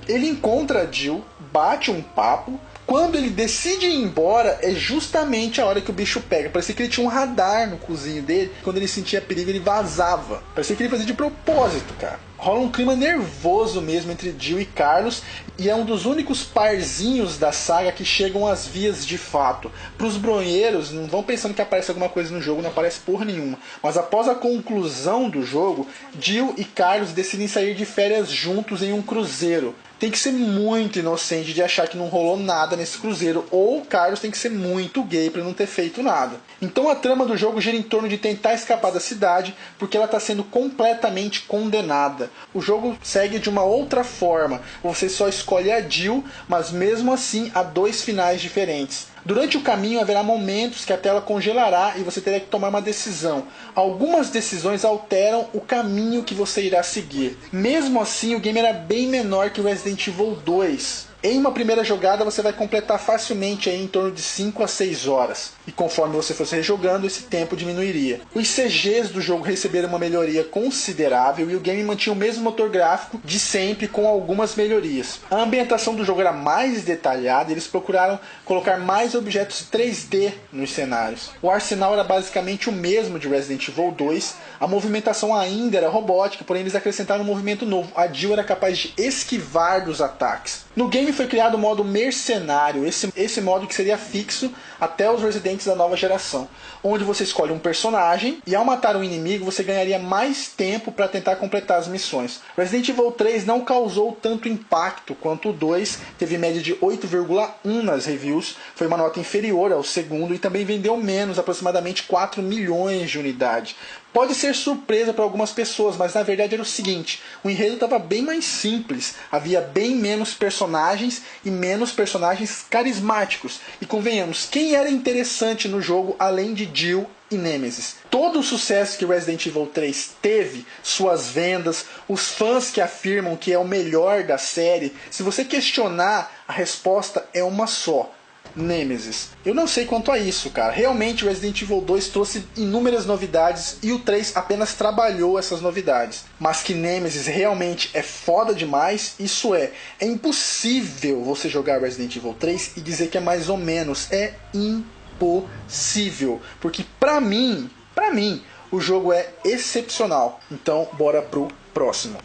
Ele encontra a Jill, bate um papo. Quando ele decide ir embora, é justamente a hora que o bicho pega. Parecia que ele tinha um radar no cozinho dele. Quando ele sentia perigo, ele vazava. Parecia que ele fazia de propósito, cara. Rola um clima nervoso mesmo entre Jill e Carlos. E é um dos únicos parzinhos da saga que chegam às vias de fato. Pros bronheiros, não vão pensando que aparece alguma coisa no jogo, não aparece porra nenhuma. Mas após a conclusão do jogo, Jill e Carlos decidem sair de férias juntos em um cruzeiro. Tem que ser muito inocente de achar que não rolou nada nesse cruzeiro, ou o Carlos tem que ser muito gay para não ter feito nada. Então a trama do jogo gira em torno de tentar escapar da cidade, porque ela está sendo completamente condenada. O jogo segue de uma outra forma, você só escolhe a Jill, mas mesmo assim há 2 finais diferentes. Durante o caminho haverá momentos que a tela congelará e você terá que tomar uma decisão. Algumas decisões alteram o caminho que você irá seguir. Mesmo assim, o game era bem menor que o Resident Evil 2. Em uma primeira jogada você vai completar facilmente aí em torno de 5 a 6 horas. E conforme você fosse rejogando, esse tempo diminuiria. Os CGs do jogo receberam uma melhoria considerável e o game mantinha o mesmo motor gráfico de sempre com algumas melhorias. A ambientação do jogo era mais detalhada e eles procuraram colocar mais objetos 3D nos cenários. O arsenal era basicamente o mesmo de Resident Evil 2, a movimentação ainda era robótica, porém eles acrescentaram um movimento novo. A Jill era capaz de esquivar dos ataques. No game foi criado o modo mercenário, esse modo que seria fixo até os Residentes da nova geração, onde você escolhe um personagem e ao matar um inimigo você ganharia mais tempo para tentar completar as missões. Resident Evil 3 não causou tanto impacto quanto o 2, teve média de 8,1 nas reviews, foi uma nota inferior ao segundo e também vendeu menos, aproximadamente 4 milhões de unidades. Pode ser surpresa para algumas pessoas, mas na verdade era o seguinte, o enredo estava bem mais simples, havia bem menos personagens e menos personagens carismáticos. E convenhamos, quem era interessante no jogo além de Jill e Nemesis? Todo o sucesso que Resident Evil 3 teve, suas vendas, os fãs que afirmam que é o melhor da série, se você questionar, a resposta é uma só. Nemesis. Eu não sei quanto a isso, cara. Realmente o Resident Evil 2 trouxe inúmeras novidades e o 3 apenas trabalhou essas novidades. Mas que Nemesis realmente é foda demais, isso é. É impossível você jogar Resident Evil 3 e dizer que é mais ou menos. É impossível. Porque pra mim, o jogo é excepcional. Então, bora pro próximo.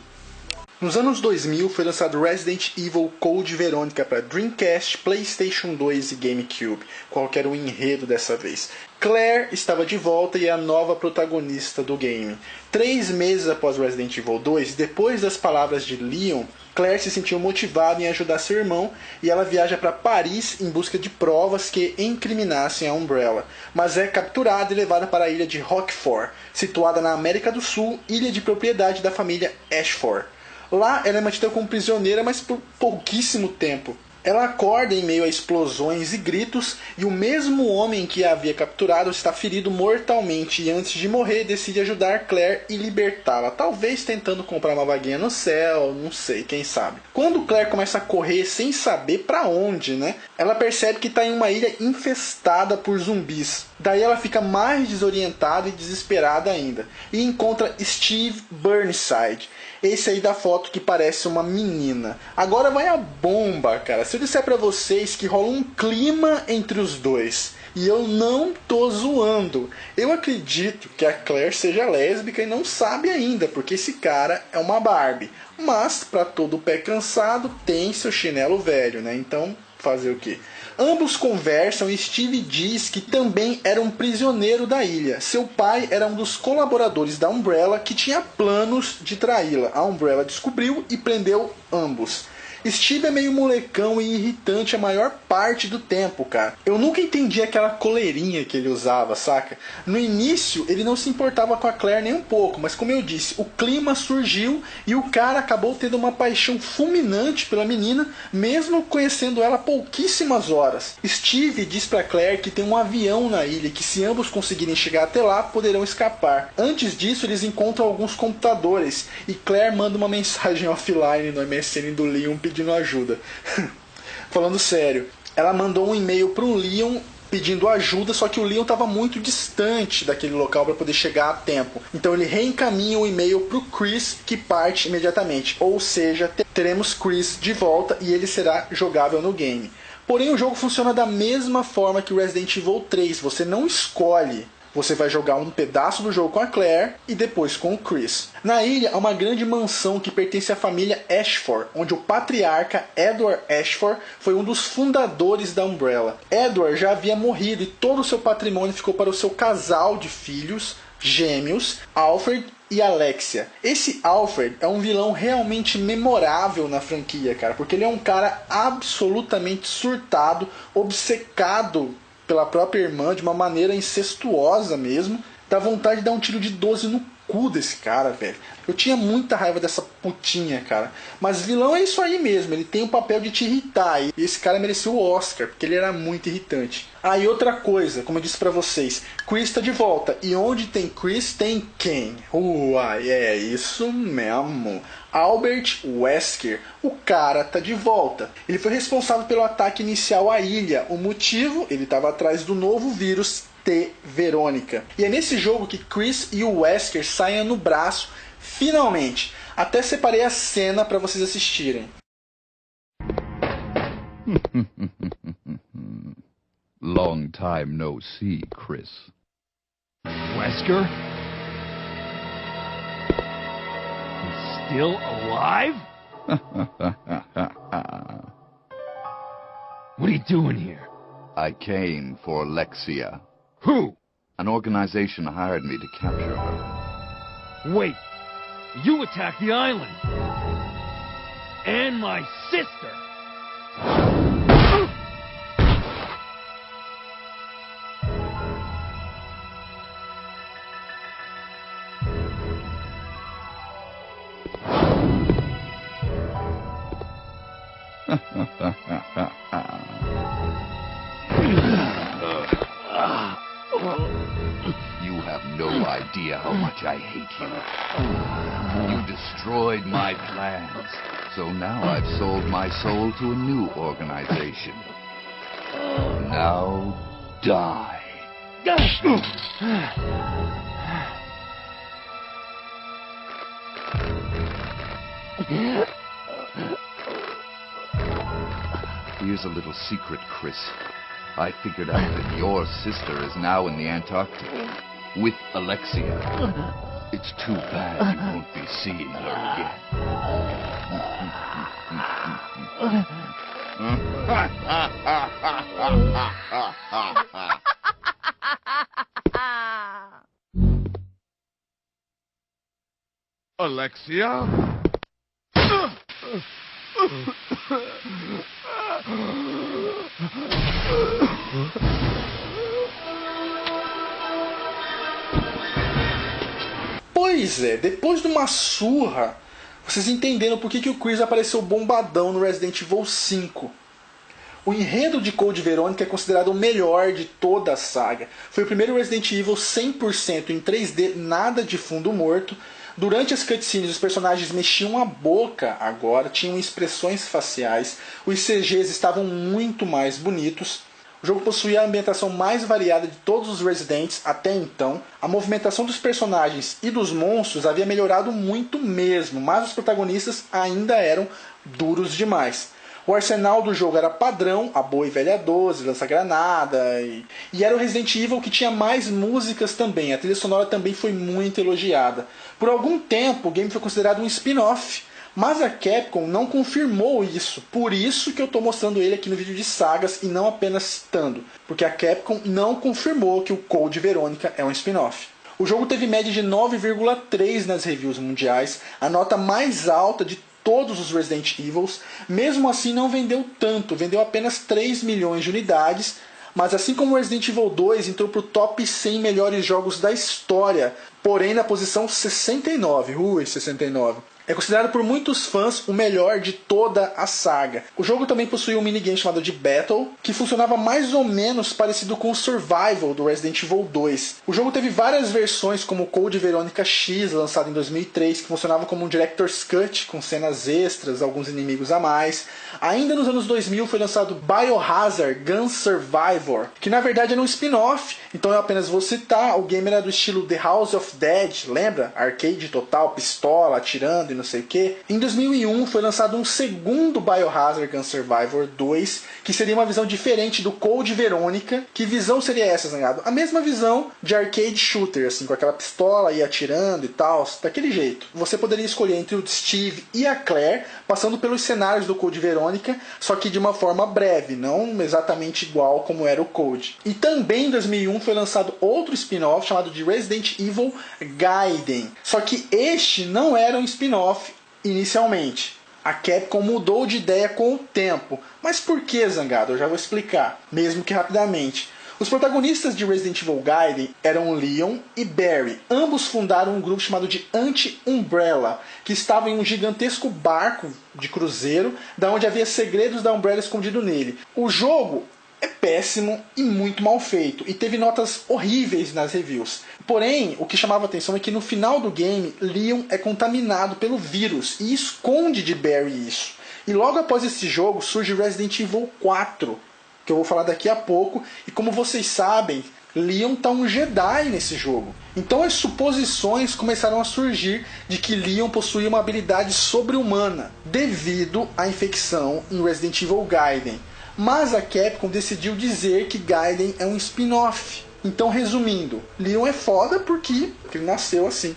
Nos anos 2000 foi lançado Resident Evil Code Veronica para Dreamcast, PlayStation 2 e GameCube. Qual que era o enredo dessa vez? Claire estava de volta e é a nova protagonista do game. 3 meses após Resident Evil 2, depois das palavras de Leon, Claire se sentiu motivada em ajudar seu irmão e ela viaja para Paris em busca de provas que incriminassem a Umbrella, mas é capturada e levada para a ilha de Rockford, situada na América do Sul, ilha de propriedade da família Ashford. Lá ela é mantida como prisioneira, mas por pouquíssimo tempo. Ela acorda em meio a explosões e gritos, e o mesmo homem que a havia capturado está ferido mortalmente e antes de morrer decide ajudar Claire e libertá-la, talvez tentando comprar uma vaguinha no céu, não sei, quem sabe. Quando Claire começa a correr sem saber pra onde, né, ela percebe que está em uma ilha infestada por zumbis. Daí ela fica mais desorientada e desesperada ainda, e encontra Steve Burnside, esse aí da foto que parece uma menina. Agora vai a bomba, cara. Se eu disser pra vocês que rola um clima entre os dois, e eu não tô zoando, eu acredito que a Claire seja lésbica e não sabe ainda, porque esse cara é uma Barbie. Mas, pra todo pé cansado, tem seu chinelo velho, né? Então, fazer o quê? Ambos conversam e Steve diz que também era um prisioneiro da ilha. Seu pai era um dos colaboradores da Umbrella que tinha planos de traí-la. A Umbrella descobriu e prendeu ambos. Steve é meio molecão e irritante a maior parte do tempo, cara. Eu nunca entendi aquela coleirinha que ele usava, saca? No início, ele não se importava com a Claire nem um pouco, mas como eu disse, o clima surgiu e o cara acabou tendo uma paixão fulminante pela menina, mesmo conhecendo ela pouquíssimas horas. Steve diz pra Claire que tem um avião na ilha e que se ambos conseguirem chegar até lá, poderão escapar. Antes disso, eles encontram alguns computadores e Claire manda uma mensagem offline no MSN do Leon pedindo ajuda. Falando sério, ela mandou um e-mail pro Leon pedindo ajuda, só que o Leon estava muito distante daquele local para poder chegar a tempo. Então ele reencaminha o e-mail pro Chris, que parte imediatamente. Ou seja, teremos Chris de volta e ele será jogável no game. Porém, o jogo funciona da mesma forma que o Resident Evil 3. Você não escolhe. Você vai jogar um pedaço do jogo com a Claire e depois com o Chris. Na ilha há uma grande mansão que pertence à família Ashford, onde o patriarca Edward Ashford foi um dos fundadores da Umbrella. Edward já havia morrido e todo o seu patrimônio ficou para o seu casal de filhos gêmeos, Alfred e Alexia. Esse Alfred é um vilão realmente memorável na franquia, cara, porque ele é um cara absolutamente surtado, obcecado pela própria irmã, de uma maneira incestuosa mesmo. Dá vontade de dar um tiro de 12 no cu desse cara, velho. Eu tinha muita raiva dessa putinha, cara. Mas vilão é isso aí mesmo, ele tem o papel de te irritar. E esse cara mereceu o Oscar, porque ele era muito irritante. Ah, e outra coisa, como eu disse pra vocês, Chris tá de volta. E onde tem Chris, tem quem? É isso mesmo. Albert Wesker, o cara tá de volta. Ele foi responsável pelo ataque inicial à ilha. O motivo? Ele estava atrás do novo vírus T. Verônica. E é nesse jogo que Chris e o Wesker saem no braço, finalmente. Até separei a cena para vocês assistirem. Long time no see, Chris. Wesker? Still alive? What are you doing here? I came for Lexia. Who? An organization hired me to capture her. Wait, you attacked the island. And my sister. You have no idea how much I hate you. You destroyed my plans. So now I've sold my soul to a new organization. Now die. Here's a little secret, Chris. I figured out that your sister is now in the Antarctic with Alexia. It's too bad you won't be seeing her again. Alexia? Pois é, depois de uma surra, vocês entenderam por que o Chris apareceu bombadão no Resident Evil 5. O enredo de Code Veronica é considerado o melhor de toda a saga. Foi o primeiro Resident Evil 100% em 3D, nada de fundo morto. Durante as cutscenes, os personagens mexiam a boca agora, tinham expressões faciais, os CGs estavam muito mais bonitos. O jogo possuía a ambientação mais variada de todos os Residents até então. A movimentação dos personagens e dos monstros havia melhorado muito mesmo, mas os protagonistas ainda eram duros demais. O arsenal do jogo era padrão, a boa e velha 12, lança-granada, e era o Resident Evil que tinha mais músicas também. A trilha sonora também foi muito elogiada. Por algum tempo, o game foi considerado um spin-off, mas a Capcom não confirmou isso. Por isso que eu estou mostrando ele aqui no vídeo de sagas e não apenas citando. Porque a Capcom não confirmou que o Code Veronica é um spin-off. O jogo teve média de 9,3 nas reviews mundiais, a nota mais alta de todos os Resident Evils. Mesmo assim não vendeu tanto, vendeu apenas 3 milhões de unidades, mas assim como Resident Evil 2 entrou para o top 100 melhores jogos da história, porém na posição 69, 69. É considerado por muitos fãs o melhor de toda a saga. O jogo também possuía um minigame chamado de Battle, que funcionava mais ou menos parecido com o Survival do Resident Evil 2. O jogo teve várias versões, como o Code Veronica X, lançado em 2003, que funcionava como um Director's Cut, com cenas extras, alguns inimigos a mais. Ainda nos anos 2000 foi lançado Biohazard Gun Survivor, que na verdade era um spin-off, então eu apenas vou citar. O game era do estilo The House of Dead, lembra? Arcade total, pistola, atirando e não sei o que. Em 2001 foi lançado um segundo Biohazard Gun Survivor 2, que seria uma visão diferente do Code Veronica. Que visão seria essa, Zangado? A mesma visão de arcade shooter, assim, com aquela pistola e atirando e tal, daquele jeito. Você poderia escolher entre o Steve e a Claire, passando pelos cenários do Code Veronica, só que de uma forma breve, não exatamente igual como era o Code. E também em 2001 foi lançado outro spin-off chamado de Resident Evil Gaiden. Só que este não era um spin-off inicialmente. A Capcom mudou de ideia com o tempo. Mas por que, Zangado? Eu já vou explicar, mesmo que rapidamente. Os protagonistas de Resident Evil Gaiden eram Leon e Barry. Ambos fundaram um grupo chamado de Anti-Umbrella, que estava em um gigantesco barco de cruzeiro, da onde havia segredos da Umbrella escondido nele. O jogo é péssimo e muito mal feito, e teve notas horríveis nas reviews. Porém, o que chamava atenção é que no final do game, Leon é contaminado pelo vírus e esconde de Barry isso. E logo após esse jogo surge Resident Evil 4, que eu vou falar daqui a pouco, e como vocês sabem, Leon tá um Jedi nesse jogo. Então as suposições começaram a surgir de que Leon possuía uma habilidade sobre-humana, devido à infecção em Resident Evil Gaiden. Mas a Capcom decidiu dizer que Gaiden é um spin-off. Então, resumindo, Leon é foda porque ele nasceu assim.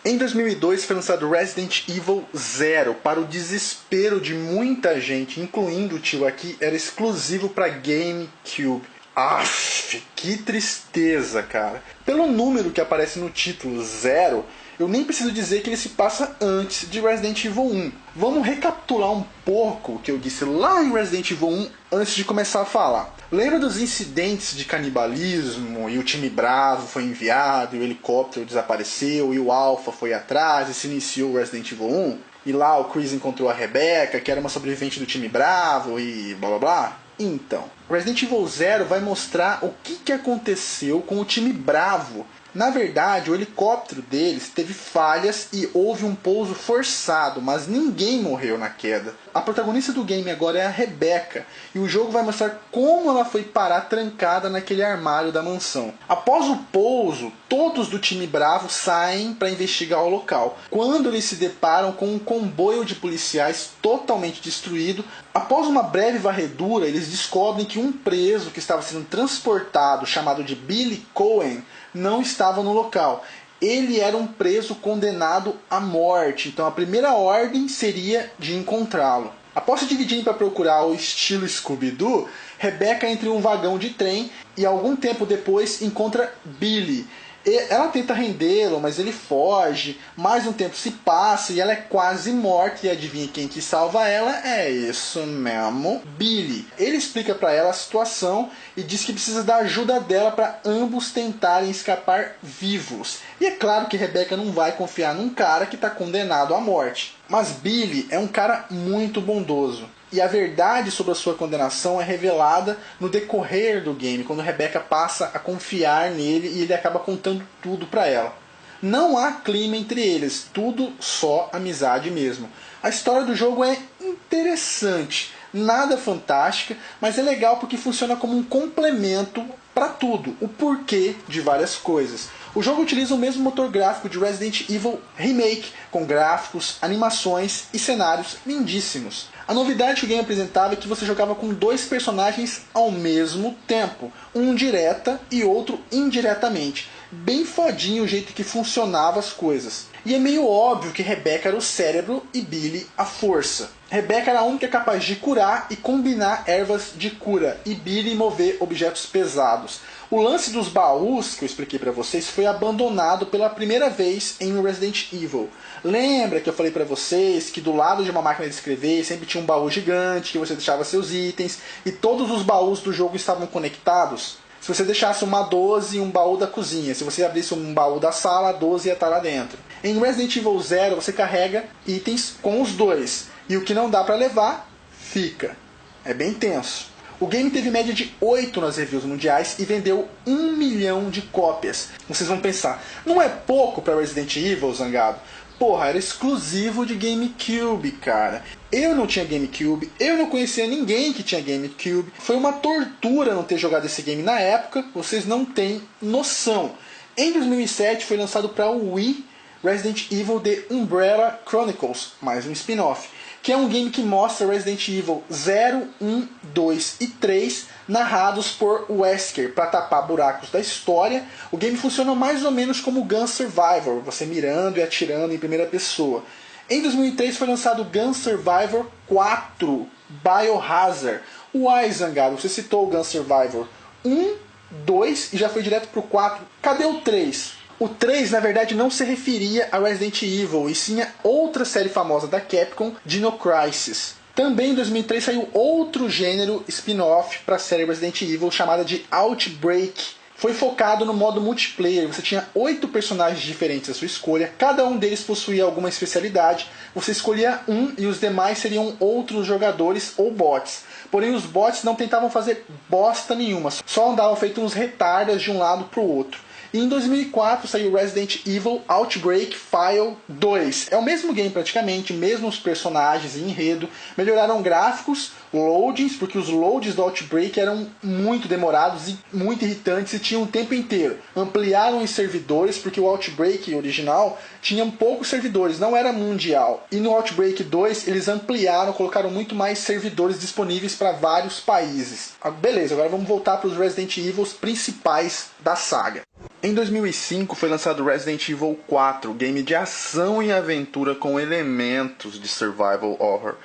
Em 2002 foi lançado Resident Evil Zero. Para o desespero de muita gente, incluindo o tio aqui, era exclusivo para GameCube. Aff, que tristeza, cara. Pelo número que aparece no título Zero, eu nem preciso dizer que ele se passa antes de Resident Evil 1. Vamos recapitular um pouco o que eu disse lá em Resident Evil 1 antes de começar a falar. Lembra dos incidentes de canibalismo e o time Bravo foi enviado, e o helicóptero desapareceu e o Alpha foi atrás e se iniciou o Resident Evil 1? E lá o Chris encontrou a Rebecca, que era uma sobrevivente do time Bravo e blá blá blá? Então, Resident Evil Zero vai mostrar o que aconteceu com o time Bravo. Na verdade, o helicóptero deles teve falhas e houve um pouso forçado, mas ninguém morreu na queda. A protagonista do game agora é a Rebecca, e o jogo vai mostrar como ela foi parar trancada naquele armário da mansão. Após o pouso, todos do time Bravo saem para investigar o local. Quando eles se deparam com um comboio de policiais totalmente destruído, após uma breve varredura, eles descobrem que um preso que estava sendo transportado, chamado de Billy Cohen, não estava no local. Ele era um preso condenado à morte, então a primeira ordem seria de encontrá-lo. Após se dividirem para procurar o estilo Scooby-Doo, Rebecca entra em um vagão de trem e algum tempo depois encontra Billy. Ela tenta rendê-lo, mas ele foge. Mais um tempo se passa e ela é quase morta. E adivinha quem que salva ela? É isso mesmo, Billy. Ele explica para ela a situação e diz que precisa da ajuda dela para ambos tentarem escapar vivos. E é claro que Rebecca não vai confiar num cara que está condenado à morte. Mas Billy é um cara muito bondoso. E a verdade sobre a sua condenação é revelada no decorrer do game, quando Rebecca passa a confiar nele e ele acaba contando tudo pra ela. Não há clima entre eles, tudo só amizade mesmo. A história do jogo é interessante, nada fantástica, mas é legal porque funciona como um complemento para tudo, o porquê de várias coisas. O jogo utiliza o mesmo motor gráfico de Resident Evil Remake, com gráficos, animações e cenários lindíssimos. A novidade que o game apresentava é que você jogava com dois personagens ao mesmo tempo, um direta e outro indiretamente. Bem fodinho o jeito que funcionava as coisas. E é meio óbvio que Rebecca era o cérebro e Billy a força. Rebecca era a única capaz de curar e combinar ervas de cura, e Billy mover objetos pesados. O lance dos baús, que eu expliquei pra vocês, foi abandonado pela primeira vez em Resident Evil. Lembra que eu falei pra vocês que do lado de uma máquina de escrever sempre tinha um baú gigante, que você deixava seus itens, e todos os baús do jogo estavam conectados? Se você deixasse uma 12 e um baú da cozinha, se você abrisse um baú da sala, a 12 ia estar lá dentro. Em Resident Evil 0 você carrega itens com os dois, e o que não dá pra levar, fica. É bem tenso. O game teve média de 8 nas reviews mundiais e vendeu 1 milhão de cópias. Vocês vão pensar, não é pouco pra Resident Evil, Zangado? Porra, era exclusivo de GameCube, cara. Eu não tinha GameCube, eu não conhecia ninguém que tinha GameCube. Foi uma tortura não ter jogado esse game na época, vocês não têm noção. Em 2007 foi lançado para o Wii Resident Evil The Umbrella Chronicles, mais um spin-off, que é um game que mostra Resident Evil 0, 1, 2 e 3 narrados por Wesker para tapar buracos da história. O game funciona mais ou menos como Gun Survivor, você mirando e atirando em primeira pessoa. Em 2003 foi lançado Gun Survivor 4 Biohazard. Uai, Zangado, você citou o Gun Survivor 1, 2 e já foi direto pro 4. Cadê o 3? O 3, na verdade, não se referia a Resident Evil, e sim a outra série famosa da Capcom, Dino Crisis. Também em 2003 saiu outro gênero spin-off para a série Resident Evil, chamada de Outbreak. Foi focado no modo multiplayer, você tinha 8 personagens diferentes à sua escolha, cada um deles possuía alguma especialidade, você escolhia um e os demais seriam outros jogadores ou bots. Porém os bots não tentavam fazer bosta nenhuma, só andavam feito uns retardas de um lado para o outro. E em 2004 saiu Resident Evil Outbreak File 2. É o mesmo game praticamente, mesmos personagens e enredo. Melhoraram gráficos, loadings, porque os loads do Outbreak eram muito demorados e muito irritantes e tinham o tempo inteiro. Ampliaram os servidores, porque o Outbreak original tinha poucos servidores, não era mundial. E no Outbreak 2 eles ampliaram, colocaram muito mais servidores disponíveis para vários países. Beleza, agora vamos voltar para os Resident Evil principais da saga. Em 2005 foi lançado Resident Evil 4, game de ação e aventura com elementos de survival horror.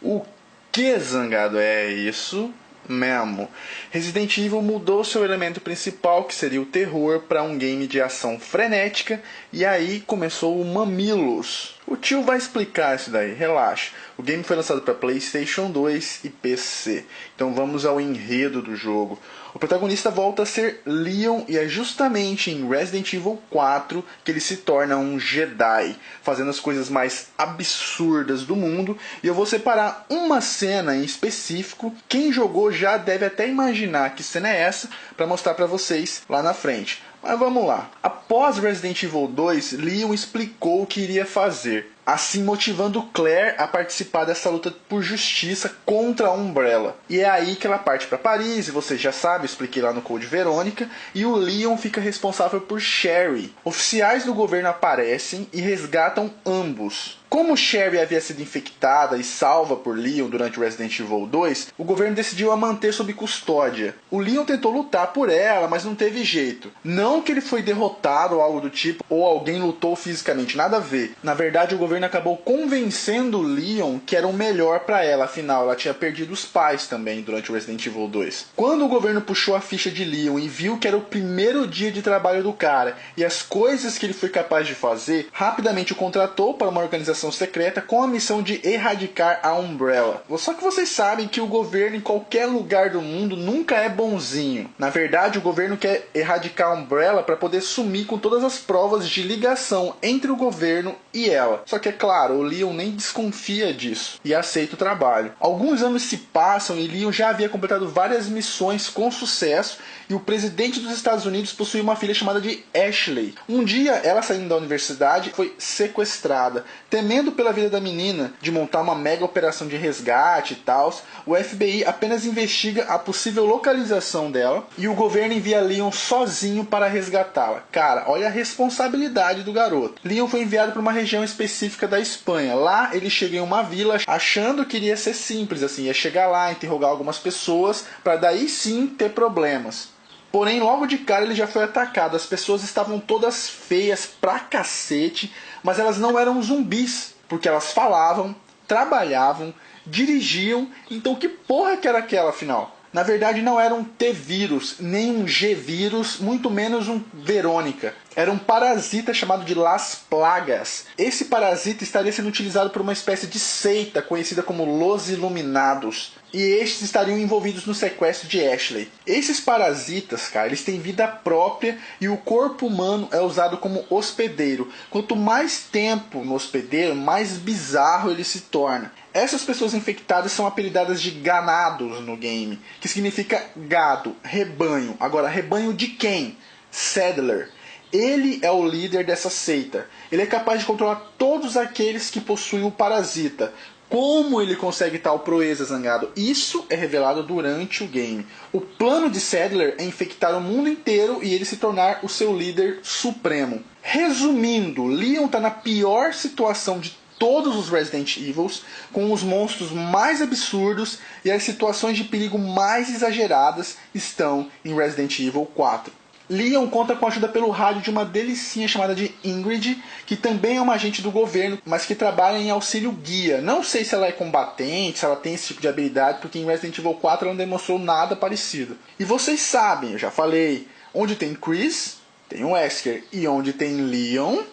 O que, Zangado, é isso mesmo? Resident Evil mudou seu elemento principal, que seria o terror, para um game de ação frenética, e aí começou o Mamilos. O tio vai explicar isso daí, relaxa. O game foi lançado para PlayStation 2 e PC. Então vamos ao enredo do jogo. O protagonista volta a ser Leon e é justamente em Resident Evil 4 que ele se torna um Jedi, fazendo as coisas mais absurdas do mundo. E eu vou separar uma cena em específico. Quem jogou já deve até imaginar que cena é essa, para mostrar para vocês lá na frente. Mas vamos lá. Após Resident Evil 2, Leon explicou o que iria fazer, assim motivando Claire a participar dessa luta por justiça contra a Umbrella. E é aí que ela parte para Paris, e você já sabe, eu expliquei lá no Code Verônica, e o Leon fica responsável por Sherry. Oficiais do governo aparecem e resgatam ambos. Como Sherry havia sido infectada e salva por Leon durante Resident Evil 2, o governo decidiu a manter sob custódia. O Leon tentou lutar por ela, mas não teve jeito. Não que ele foi derrotado ou algo do tipo, ou alguém lutou fisicamente, nada a ver. Na verdade, o governo acabou convencendo o Leon que era o melhor para ela, afinal ela tinha perdido os pais também durante o Resident Evil 2. Quando o governo puxou a ficha de Leon e viu que era o primeiro dia de trabalho do cara e as coisas que ele foi capaz de fazer, rapidamente o contratou para uma organização organização secreta com a missão de erradicar a Umbrella. Só que vocês sabem que o governo em qualquer lugar do mundo nunca é bonzinho. Na verdade, o governo quer erradicar a Umbrella para poder sumir com todas as provas de ligação entre o governo e ela. Só que é claro, o Leon nem desconfia disso e aceita o trabalho. Alguns anos se passam e Leon já havia completado várias missões com sucesso e o presidente dos Estados Unidos possuía uma filha chamada de Ashley. Um dia, ela saindo da universidade, foi sequestrada. Temendo pela vida da menina, de montar uma mega operação de resgate e tal, o FBI apenas investiga a possível localização dela e o governo envia Leon sozinho para resgatá-la. Cara, olha a responsabilidade do garoto. Leon foi enviado para uma região específica da Espanha. Lá ele chega em uma vila achando que iria ser simples, assim, ia chegar lá, interrogar algumas pessoas para daí sim ter problemas. Porém, logo de cara ele já foi atacado. As pessoas estavam todas feias pra cacete, mas elas não eram zumbis, porque elas falavam, trabalhavam, dirigiam. Então que porra que era aquela, afinal? Na verdade não era um T-vírus, nem um G-vírus, muito menos um Verônica. Era um parasita chamado de Las Plagas. Esse parasita estaria sendo utilizado por uma espécie de seita conhecida como Los Iluminados. E estes estariam envolvidos no sequestro de Ashley. Esses parasitas, cara, eles têm vida própria e o corpo humano é usado como hospedeiro. Quanto mais tempo no hospedeiro, mais bizarro ele se torna. Essas pessoas infectadas são apelidadas de ganados no game, que significa gado, rebanho. Agora, rebanho de quem? Saddler. Ele é o líder dessa seita. Ele é capaz de controlar todos aqueles que possuem o parasita. Como ele consegue tal proeza, Zangado? Isso é revelado durante o game. O plano de Saddler é infectar o mundo inteiro e ele se tornar o seu líder supremo. Resumindo, Leon está na pior situação de todos os Resident Evils, com os monstros mais absurdos e as situações de perigo mais exageradas estão em Resident Evil 4. Leon conta com a ajuda pelo rádio de uma delicinha chamada de Ingrid, que também é uma agente do governo, mas que trabalha em auxílio guia. Não sei se ela é combatente, se ela tem esse tipo de habilidade, porque em Resident Evil 4 ela não demonstrou nada parecido. E vocês sabem, eu já falei, onde tem Chris, tem o Wesker, e onde tem Leon,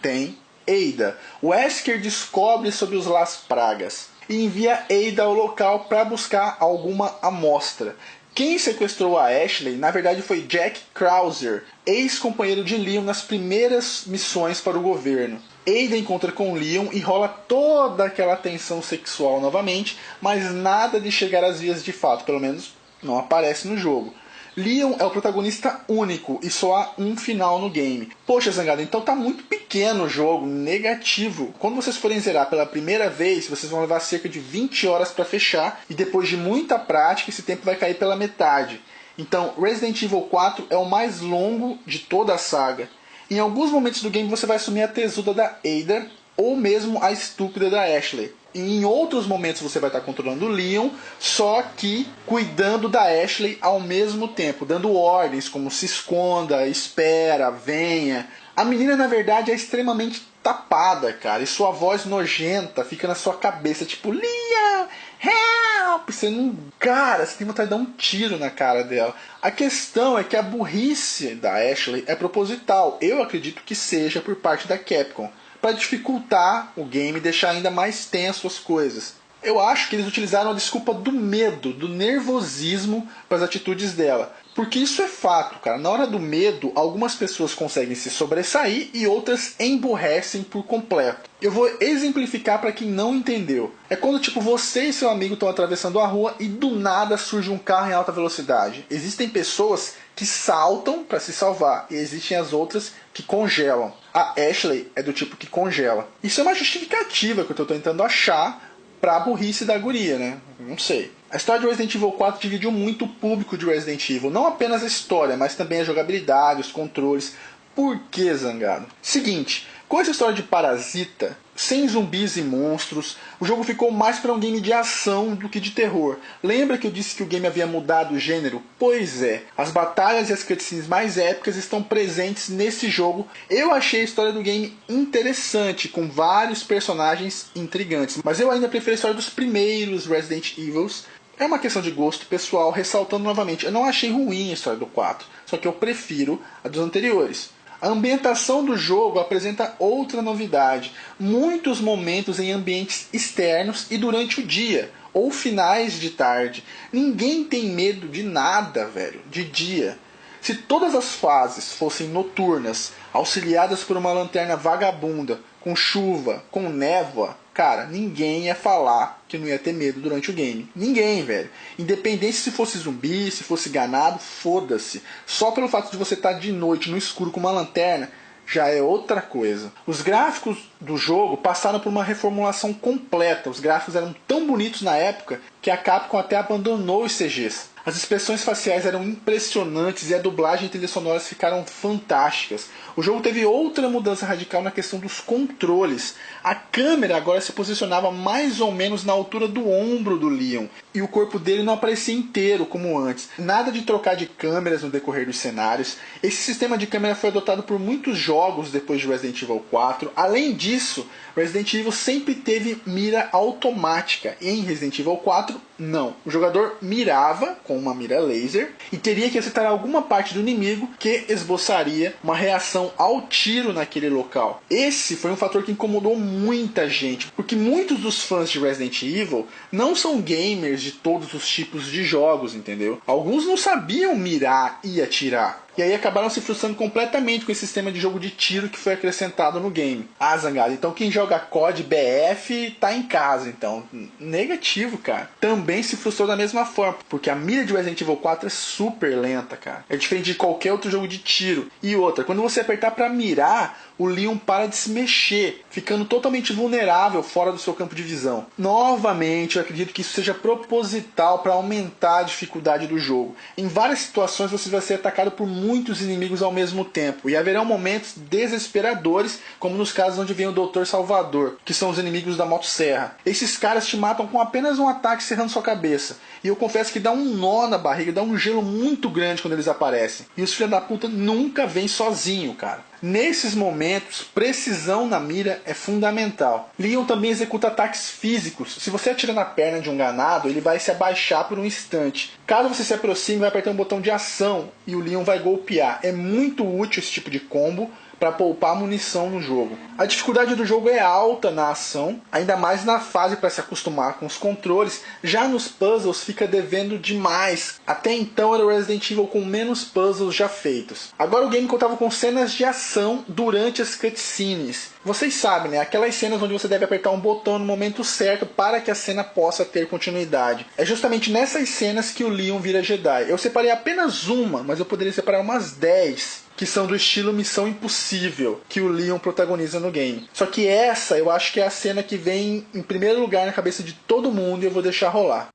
tem Ada. O Wesker descobre sobre os Las Plagas e envia Ada ao local para buscar alguma amostra. Quem sequestrou a Ashley, na verdade, foi Jack Krauser, ex-companheiro de Leon nas primeiras missões para o governo. Ada encontra com Leon e rola toda aquela tensão sexual novamente, mas nada de chegar às vias de fato, pelo menos não aparece no jogo. Leon é o protagonista único e só há um final no game. Poxa, Zangado, então tá muito pequeno o jogo, negativo. Quando vocês forem zerar pela primeira vez, vocês vão levar cerca de 20 horas para fechar e depois de muita prática esse tempo vai cair pela metade. Então, Resident Evil 4 é o mais longo de toda a saga. Em alguns momentos do game você vai assumir a tesuda da Ada ou mesmo a estúpida da Ashley. E em outros momentos você vai estar controlando o Leon, só que cuidando da Ashley ao mesmo tempo, dando ordens como se esconda, espera, venha. A menina na verdade é extremamente tapada, cara, e sua voz nojenta fica na sua cabeça, tipo, Leon, help! Você não... Cara, você tem vontade de dar um tiro na cara dela. A questão é que a burrice da Ashley é proposital. Eu acredito que seja por parte da Capcom, para dificultar o game e deixar ainda mais tenso as coisas. Eu acho que eles utilizaram a desculpa do medo, do nervosismo para as atitudes dela. Porque isso é fato, cara. Na hora do medo, algumas pessoas conseguem se sobressair e outras emburrecem por completo. Eu vou exemplificar para quem não entendeu. É quando tipo você e seu amigo estão atravessando a rua e do nada surge um carro em alta velocidade. Existem pessoas que saltam para se salvar e existem as outras que congelam. A Ashley é do tipo que congela. Isso é uma justificativa que eu estou tentando achar pra burrice da guria, né? Não sei. A história de Resident Evil 4 dividiu muito o público de Resident Evil. Não apenas a história, mas também a jogabilidade, os controles. Por que, Zangado? Seguinte, com essa história de parasita, sem zumbis e monstros, o jogo ficou mais para um game de ação do que de terror. Lembra que eu disse que o game havia mudado o gênero? Pois é, as batalhas e as cutscenes mais épicas estão presentes nesse jogo. Eu achei a história do game interessante, com vários personagens intrigantes, mas eu ainda prefiro a história dos primeiros Resident Evils. É uma questão de gosto pessoal, ressaltando novamente, eu não achei ruim a história do 4, só que eu prefiro a dos anteriores. A ambientação do jogo apresenta outra novidade. Muitos momentos em ambientes externos e durante o dia, ou finais de tarde. Ninguém tem medo de nada, velho, de dia. Se todas as fases fossem noturnas, auxiliadas por uma lanterna vagabunda, com chuva, com névoa, cara, ninguém ia falar que não ia ter medo durante o game. Ninguém, velho. Independente se fosse zumbi, se fosse ganado, foda-se. Só pelo fato de você estar de noite no escuro com uma lanterna, já é outra coisa. Os gráficos do jogo passaram por uma reformulação completa. Os gráficos eram tão bonitos na época que a Capcom até abandonou os CGs. As expressões faciais eram impressionantes e a dublagem e trilhas sonoras ficaram fantásticas. O jogo teve outra mudança radical na questão dos controles. A câmera agora se posicionava mais ou menos na altura do ombro do Leon e o corpo dele não aparecia inteiro como antes. Nada de trocar de câmeras no decorrer dos cenários. Esse sistema de câmera foi adotado por muitos jogos depois de Resident Evil 4. Além disso, Resident Evil sempre teve mira automática. Em Resident Evil 4, não. O jogador mirava com uma mira laser e teria que acertar alguma parte do inimigo que esboçaria uma reação ao tiro naquele local. Esse foi um fator que incomodou muita gente, porque muitos dos fãs de Resident Evil não são gamers de todos os tipos de jogos, entendeu? Alguns não sabiam mirar e atirar. E aí acabaram se frustrando completamente com esse sistema de jogo de tiro que foi acrescentado no game. Ah, Zangado, então quem joga COD BF tá em casa, então. Negativo, cara. Também se frustrou da mesma forma, porque a mira de Resident Evil 4 é super lenta, cara. É diferente de qualquer outro jogo de tiro. E outra, quando você apertar pra mirar, o Leon para de se mexer, ficando totalmente vulnerável fora do seu campo de visão. Novamente, eu acredito que isso seja proposital para aumentar a dificuldade do jogo. Em várias situações você vai ser atacado por muitos inimigos ao mesmo tempo, e haverão momentos desesperadores, como nos casos onde vem o Dr. Salvador, que são os inimigos da motosserra. Esses caras te matam com apenas um ataque serrando sua cabeça, e eu confesso que dá um nó na barriga, dá um gelo muito grande quando eles aparecem. E os filhos da puta nunca vêm sozinho, cara. Nesses momentos, precisão na mira é fundamental. Leon também executa ataques físicos. Se você atira na perna de um ganado, ele vai se abaixar por um instante. Caso você se aproxime, vai apertar um botão de ação e o Leon vai golpear. É muito útil esse tipo de combo para poupar munição no jogo. A dificuldade do jogo é alta na ação, ainda mais na fase para se acostumar com os controles. Já nos puzzles fica devendo demais. Até então era o Resident Evil com menos puzzles já feitos. Agora o game contava com cenas de ação durante as cutscenes. Vocês sabem, né? Aquelas cenas onde você deve apertar um botão no momento certo para que a cena possa ter continuidade. É justamente nessas cenas que o Leon vira Jedi. Eu separei apenas uma, mas eu poderia separar umas 10. Que são do estilo Missão Impossível, que o Leon protagoniza no game. Só que essa eu acho que é a cena que vem em primeiro lugar na cabeça de todo mundo e eu vou deixar rolar.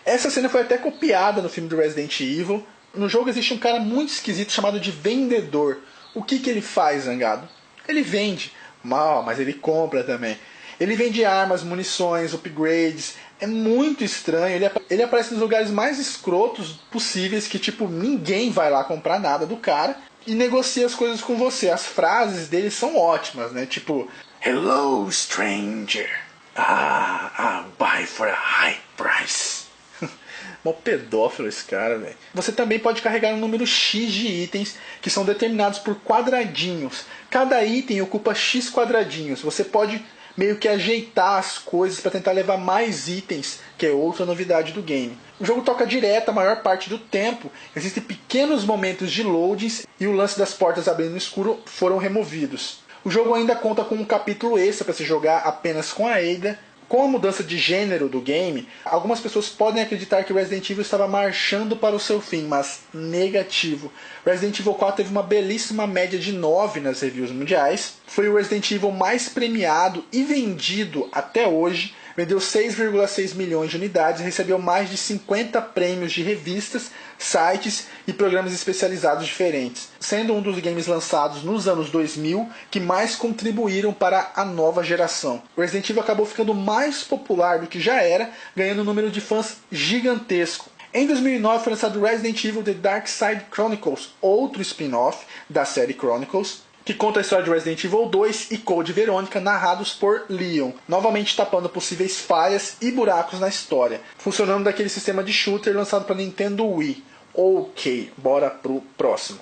Essa cena foi até copiada no filme do Resident Evil. No jogo existe um cara muito esquisito chamado de vendedor. O que ele faz, Zangado? Ele vende. Mal, mas ele compra também. Ele vende armas, munições, upgrades. É muito estranho. Ele aparece nos lugares mais escrotos possíveis, que tipo, ninguém vai lá comprar nada do cara. E negocia as coisas com você. As frases dele são ótimas, né? Tipo, hello, stranger. I'll buy for a high price. Mó pedófilo esse cara, velho. Você também pode carregar um número X de itens que são determinados por quadradinhos. Cada item ocupa X quadradinhos. Você pode meio que ajeitar as coisas para tentar levar mais itens, que é outra novidade do game. O jogo toca direto a maior parte do tempo, existem pequenos momentos de loadings e o lance das portas abrindo no escuro foram removidos. O jogo ainda conta com um capítulo extra para se jogar apenas com a Ada. Com a mudança de gênero do game, algumas pessoas podem acreditar que Resident Evil estava marchando para o seu fim, mas negativo. Resident Evil 4 teve uma belíssima média de 9 nas reviews mundiais, foi o Resident Evil mais premiado e vendido até hoje, vendeu 6,6 milhões de unidades e recebeu mais de 50 prêmios de revistas, sites e programas especializados diferentes, sendo um dos games lançados nos anos 2000 que mais contribuíram para a nova geração. O Resident Evil acabou ficando mais popular do que já era, ganhando um número de fãs gigantesco. Em 2009 foi lançado Resident Evil The Dark Side Chronicles, outro spin-off da série Chronicles, que conta a história de Resident Evil 2 e Code Verônica, narrados por Leon, novamente tapando possíveis falhas e buracos na história, funcionando daquele sistema de shooter lançado para Nintendo Wii. Ok, bora pro próximo.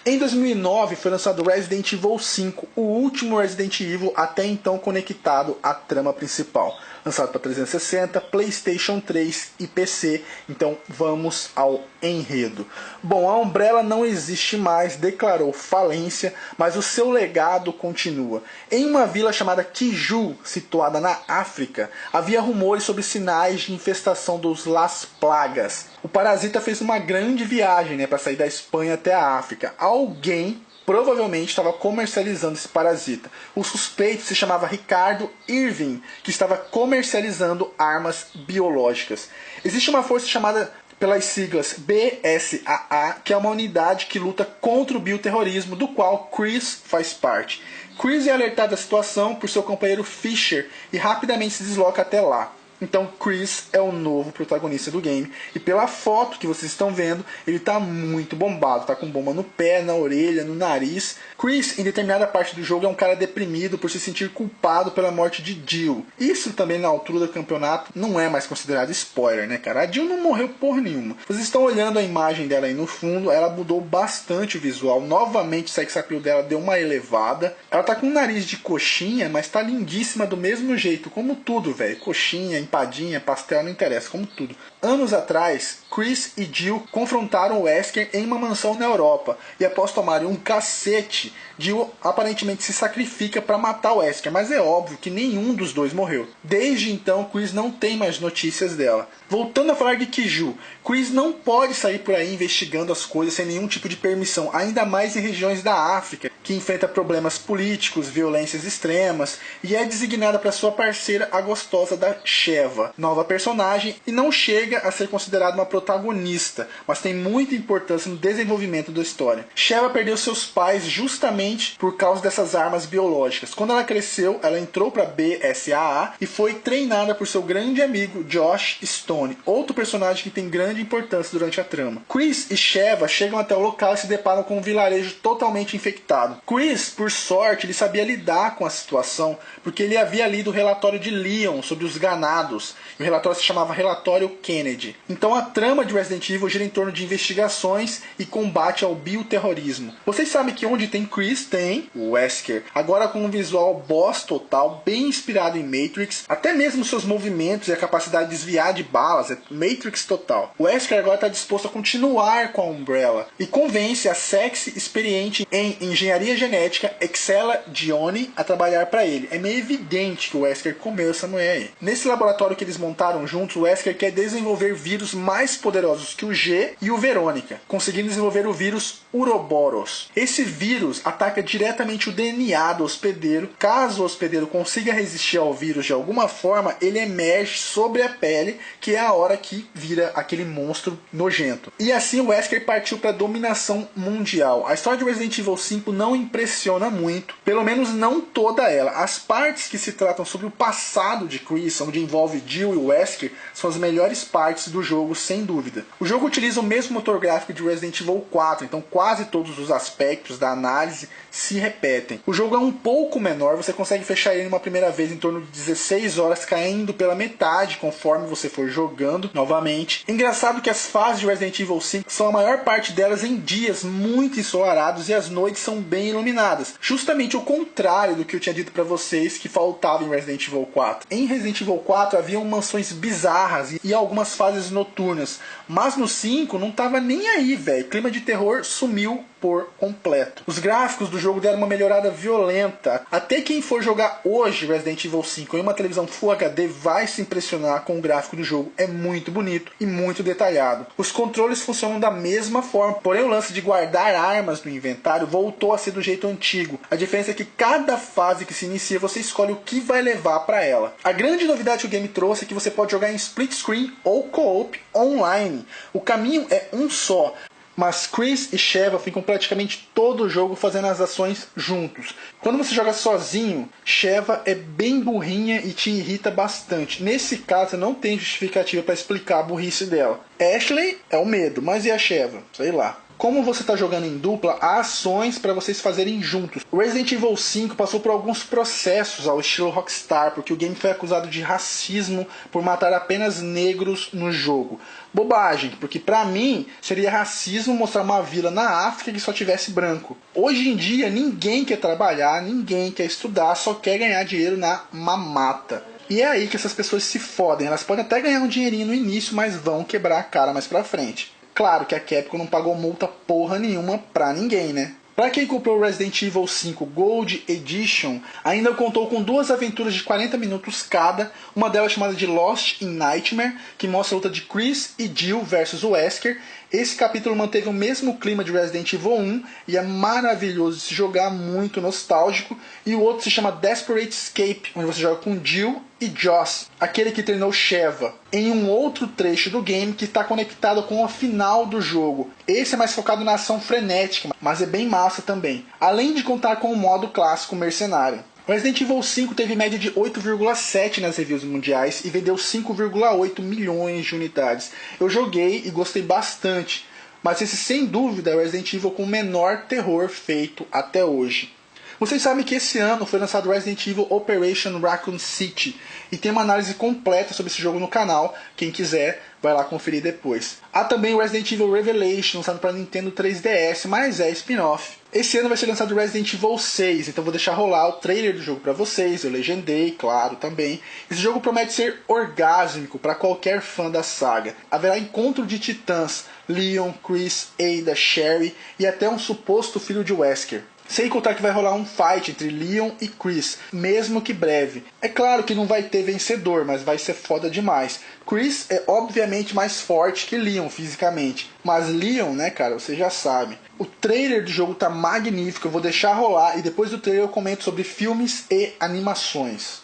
Em 2009 foi lançado Resident Evil 5, o último Resident Evil até então conectado à trama principal. Lançado para 360, PlayStation 3 e PC. Então vamos ao enredo. Bom, a Umbrella não existe mais, declarou falência, mas o seu legado continua. Em uma vila chamada Kiju, situada na África, havia rumores sobre sinais de infestação dos Las Plagas. O parasita fez uma grande viagem, para sair da Espanha até a África. Alguém provavelmente estava comercializando esse parasita. O suspeito se chamava Ricardo Irving, que estava comercializando armas biológicas. Existe uma força chamada pelas siglas BSAA, que é uma unidade que luta contra o bioterrorismo, do qual Chris faz parte. Chris é alertado da situação por seu companheiro Fisher e rapidamente se desloca até lá. Então Chris é o novo protagonista do game. E pela foto que vocês estão vendo, ele está muito bombado. Está com bomba no pé, na orelha, no nariz. Chris, em determinada parte do jogo, é um cara deprimido por se sentir culpado pela morte de Jill. Isso também na altura do campeonato não é mais considerado spoiler, né, cara? A Jill não morreu porra nenhuma. Vocês estão olhando a imagem dela aí no fundo. Ela mudou bastante o visual. Novamente o sex appeal dela deu uma elevada. Ela tá com um nariz de coxinha, mas tá lindíssima do mesmo jeito. Como tudo, velho. Coxinha, empadinha, pastel, não interessa, como tudo. Anos atrás, Chris e Jill confrontaram o Wesker em uma mansão na Europa. E após tomarem um cacete, Jill aparentemente se sacrifica para matar o Wesker, mas é óbvio que nenhum dos dois morreu. Desde então, Chris não tem mais notícias dela. Voltando a falar de Kiju, Chris não pode sair por aí investigando as coisas sem nenhum tipo de permissão, ainda mais em regiões da África, que enfrenta problemas políticos, violências extremas, e é designada para sua parceira, a gostosa da Sheva, nova personagem, e não chega a ser considerada uma protagonista, mas tem muita importância no desenvolvimento da história. Sheva perdeu seus pais justamente por causa dessas armas biológicas. Quando ela cresceu, ela entrou para BSAA e foi treinada por seu grande amigo Josh Stone, outro personagem que tem grande importância durante a trama. Chris e Sheva chegam até o local e se deparam com um vilarejo totalmente infectado. Chris, por sorte, ele sabia lidar com a situação, porque ele havia lido o relatório de Leon sobre os ganados. O relatório se chamava Relatório Kennedy. Então a trama de Resident Evil gira em torno de investigações e combate ao bioterrorismo. Vocês sabem que onde tem Chris, tem o Wesker. Agora com um visual boss total, bem inspirado em Matrix. Até mesmo seus movimentos e a capacidade de desviar de balas é Matrix total. O Wesker agora está disposto a continuar com a Umbrella e convence a sexy, experiente em engenharia genética Excella Dione a trabalhar para ele. É meio evidente que o Wesker comeu essa mulher aí. Nesse laboratório que eles montaram juntos, o Wesker quer desenvolver vírus mais poderosos que o G e o Verônica, conseguindo desenvolver o vírus Uroboros. Esse vírus ataca diretamente o DNA do hospedeiro. Caso o hospedeiro consiga resistir ao vírus de alguma forma, ele emerge sobre a pele, que é a hora que vira aquele monstro nojento. E assim o Wesker partiu para a dominação mundial. A história de Resident Evil 5 não impressiona muito, pelo menos não toda ela. As partes que se tratam sobre o passado de Chris, onde envolve envolve Jill e Wesker são as melhores partes do jogo, sem dúvida. O jogo utiliza o mesmo motor gráfico de Resident Evil 4, então quase todos os aspectos da análise se repetem. O jogo é um pouco menor, você consegue fechar ele uma primeira vez em torno de 16 horas, caindo pela metade conforme você for jogando novamente. Engraçado que as fases de Resident Evil 5 são a maior parte delas em dias muito ensolarados e as noites são bem iluminadas. Justamente o contrário do que eu tinha dito pra vocês que faltava em Resident Evil 4. Em Resident Evil 4 haviam mansões bizarras e algumas fases noturnas, mas no 5 não tava nem aí, velho. O clima de terror sumiu por completo. Os gráficos do jogo deram uma melhorada violenta. Até quem for jogar hoje Resident Evil 5 em uma televisão Full HD vai se impressionar com o gráfico do jogo. É muito bonito e muito detalhado. Os controles funcionam da mesma forma, porém o lance de guardar armas no inventário voltou a ser do jeito antigo. A diferença é que cada fase que se inicia você escolhe o que vai levar para ela. A grande novidade que o game trouxe é que você pode jogar em split screen ou co-op online. O caminho é um só, mas Chris e Sheva ficam praticamente todo o jogo fazendo as ações juntos. Quando você joga sozinho, Sheva é bem burrinha e te irrita bastante. Nesse caso, não tem justificativa para explicar a burrice dela. Ashley é o medo, mas e a Sheva? Sei lá. Como você está jogando em dupla, há ações para vocês fazerem juntos. O Resident Evil 5 passou por alguns processos ao estilo Rockstar, porque o game foi acusado de racismo por matar apenas negros no jogo. Bobagem, porque pra mim seria racismo mostrar uma vila na África que só tivesse branco. Hoje em dia ninguém quer trabalhar, ninguém quer estudar, só quer ganhar dinheiro na mamata. E é aí que essas pessoas se fodem. Elas podem até ganhar um dinheirinho no início, mas vão quebrar a cara mais pra frente. Claro que a Capcom não pagou multa porra nenhuma pra ninguém, né? Pra quem comprou Resident Evil 5 Gold Edition, ainda contou com 2 aventuras de 40 minutos cada, uma delas chamada de Lost in Nightmare, que mostra a luta de Chris e Jill versus Wesker. Esse capítulo manteve o mesmo clima de Resident Evil 1 e é maravilhoso de se jogar, muito nostálgico. E o outro se chama Desperate Escape, onde você joga com Jill e Joss, aquele que treinou Sheva, em um outro trecho do game que está conectado com o final do jogo. Esse é mais focado na ação frenética, mas é bem massa também, além de contar com o modo clássico mercenário. Resident Evil 5 teve média de 8,7 nas reviews mundiais e vendeu 5,8 milhões de unidades. Eu joguei e gostei bastante, mas esse sem dúvida é o Resident Evil com o menor terror feito até hoje. Vocês sabem que esse ano foi lançado Resident Evil Operation Raccoon City e tem uma análise completa sobre esse jogo no canal, quem quiser vai lá conferir depois. Há também o Resident Evil Revelation, lançado para Nintendo 3DS, mas é spin-off. Esse ano vai ser lançado Resident Evil 6, então vou deixar rolar o trailer do jogo para vocês, eu legendei, claro, também. Esse jogo promete ser orgásmico para qualquer fã da saga. Haverá encontro de titãs, Leon, Chris, Ada, Sherry e até um suposto filho de Wesker. Sem contar que vai rolar um fight entre Leon e Chris, mesmo que breve. É claro que não vai ter vencedor, mas vai ser foda demais. Chris é obviamente mais forte que Leon fisicamente, mas Leon, né cara, você já sabe. O trailer do jogo tá magnífico, eu vou deixar rolar e depois do trailer eu comento sobre filmes e animações.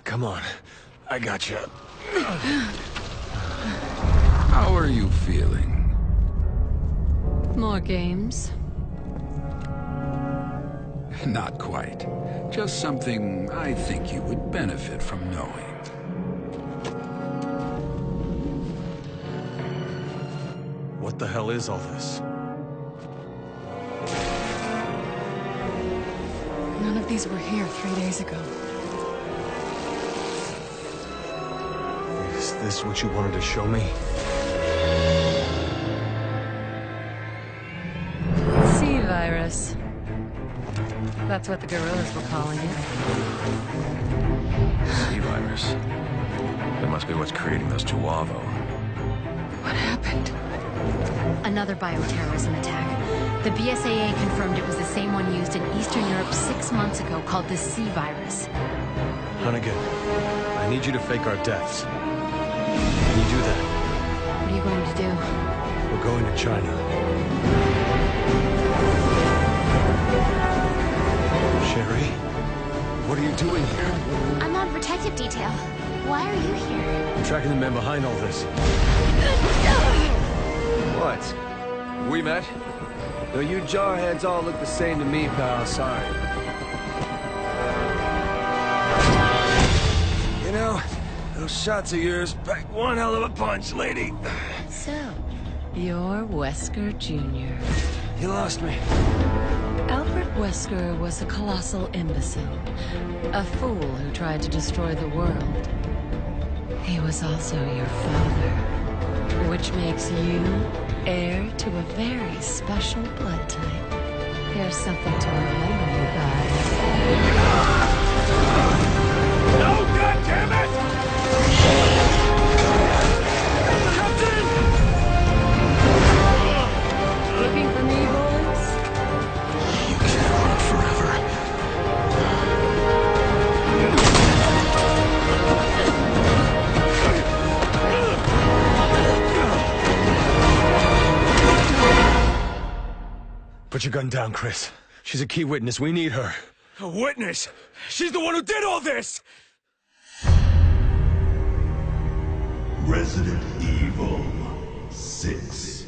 Come on, I got you. How are you feeling? More games. Not quite. Just something I think you would benefit from knowing. What the hell is all this? None of these were here 3 days ago. Is this what you wanted to show me? C-virus. That's what the guerrillas were calling it. C-virus. That must be what's creating those Tuavo. What happened? Another bioterrorism attack. The BSAA confirmed it was the same one used in Eastern Europe 6 months ago, called the C-virus. Hunnigan, I need you to fake our deaths. Can you do that? What are you going to do? We're going to China. Sherry, what are you doing here? I'm on protective detail. Why are you here? I'm tracking the men behind all this. What? We met? Though you jarheads all look the same to me, pal. Sorry. Those shots of yours pack one hell of a punch, lady. So, you're Wesker Jr. You lost me. Albert Wesker was a colossal imbecile. A fool who tried to destroy the world. He was also your father, which makes you heir to a very special blood type. Here's something to remember, you guys. No, goddammit! Captain! Looking for me, boys? You can't run forever. Put your gun down, Chris. She's a key witness. We need her. A witness? She's the one who did all this! Resident Evil 6.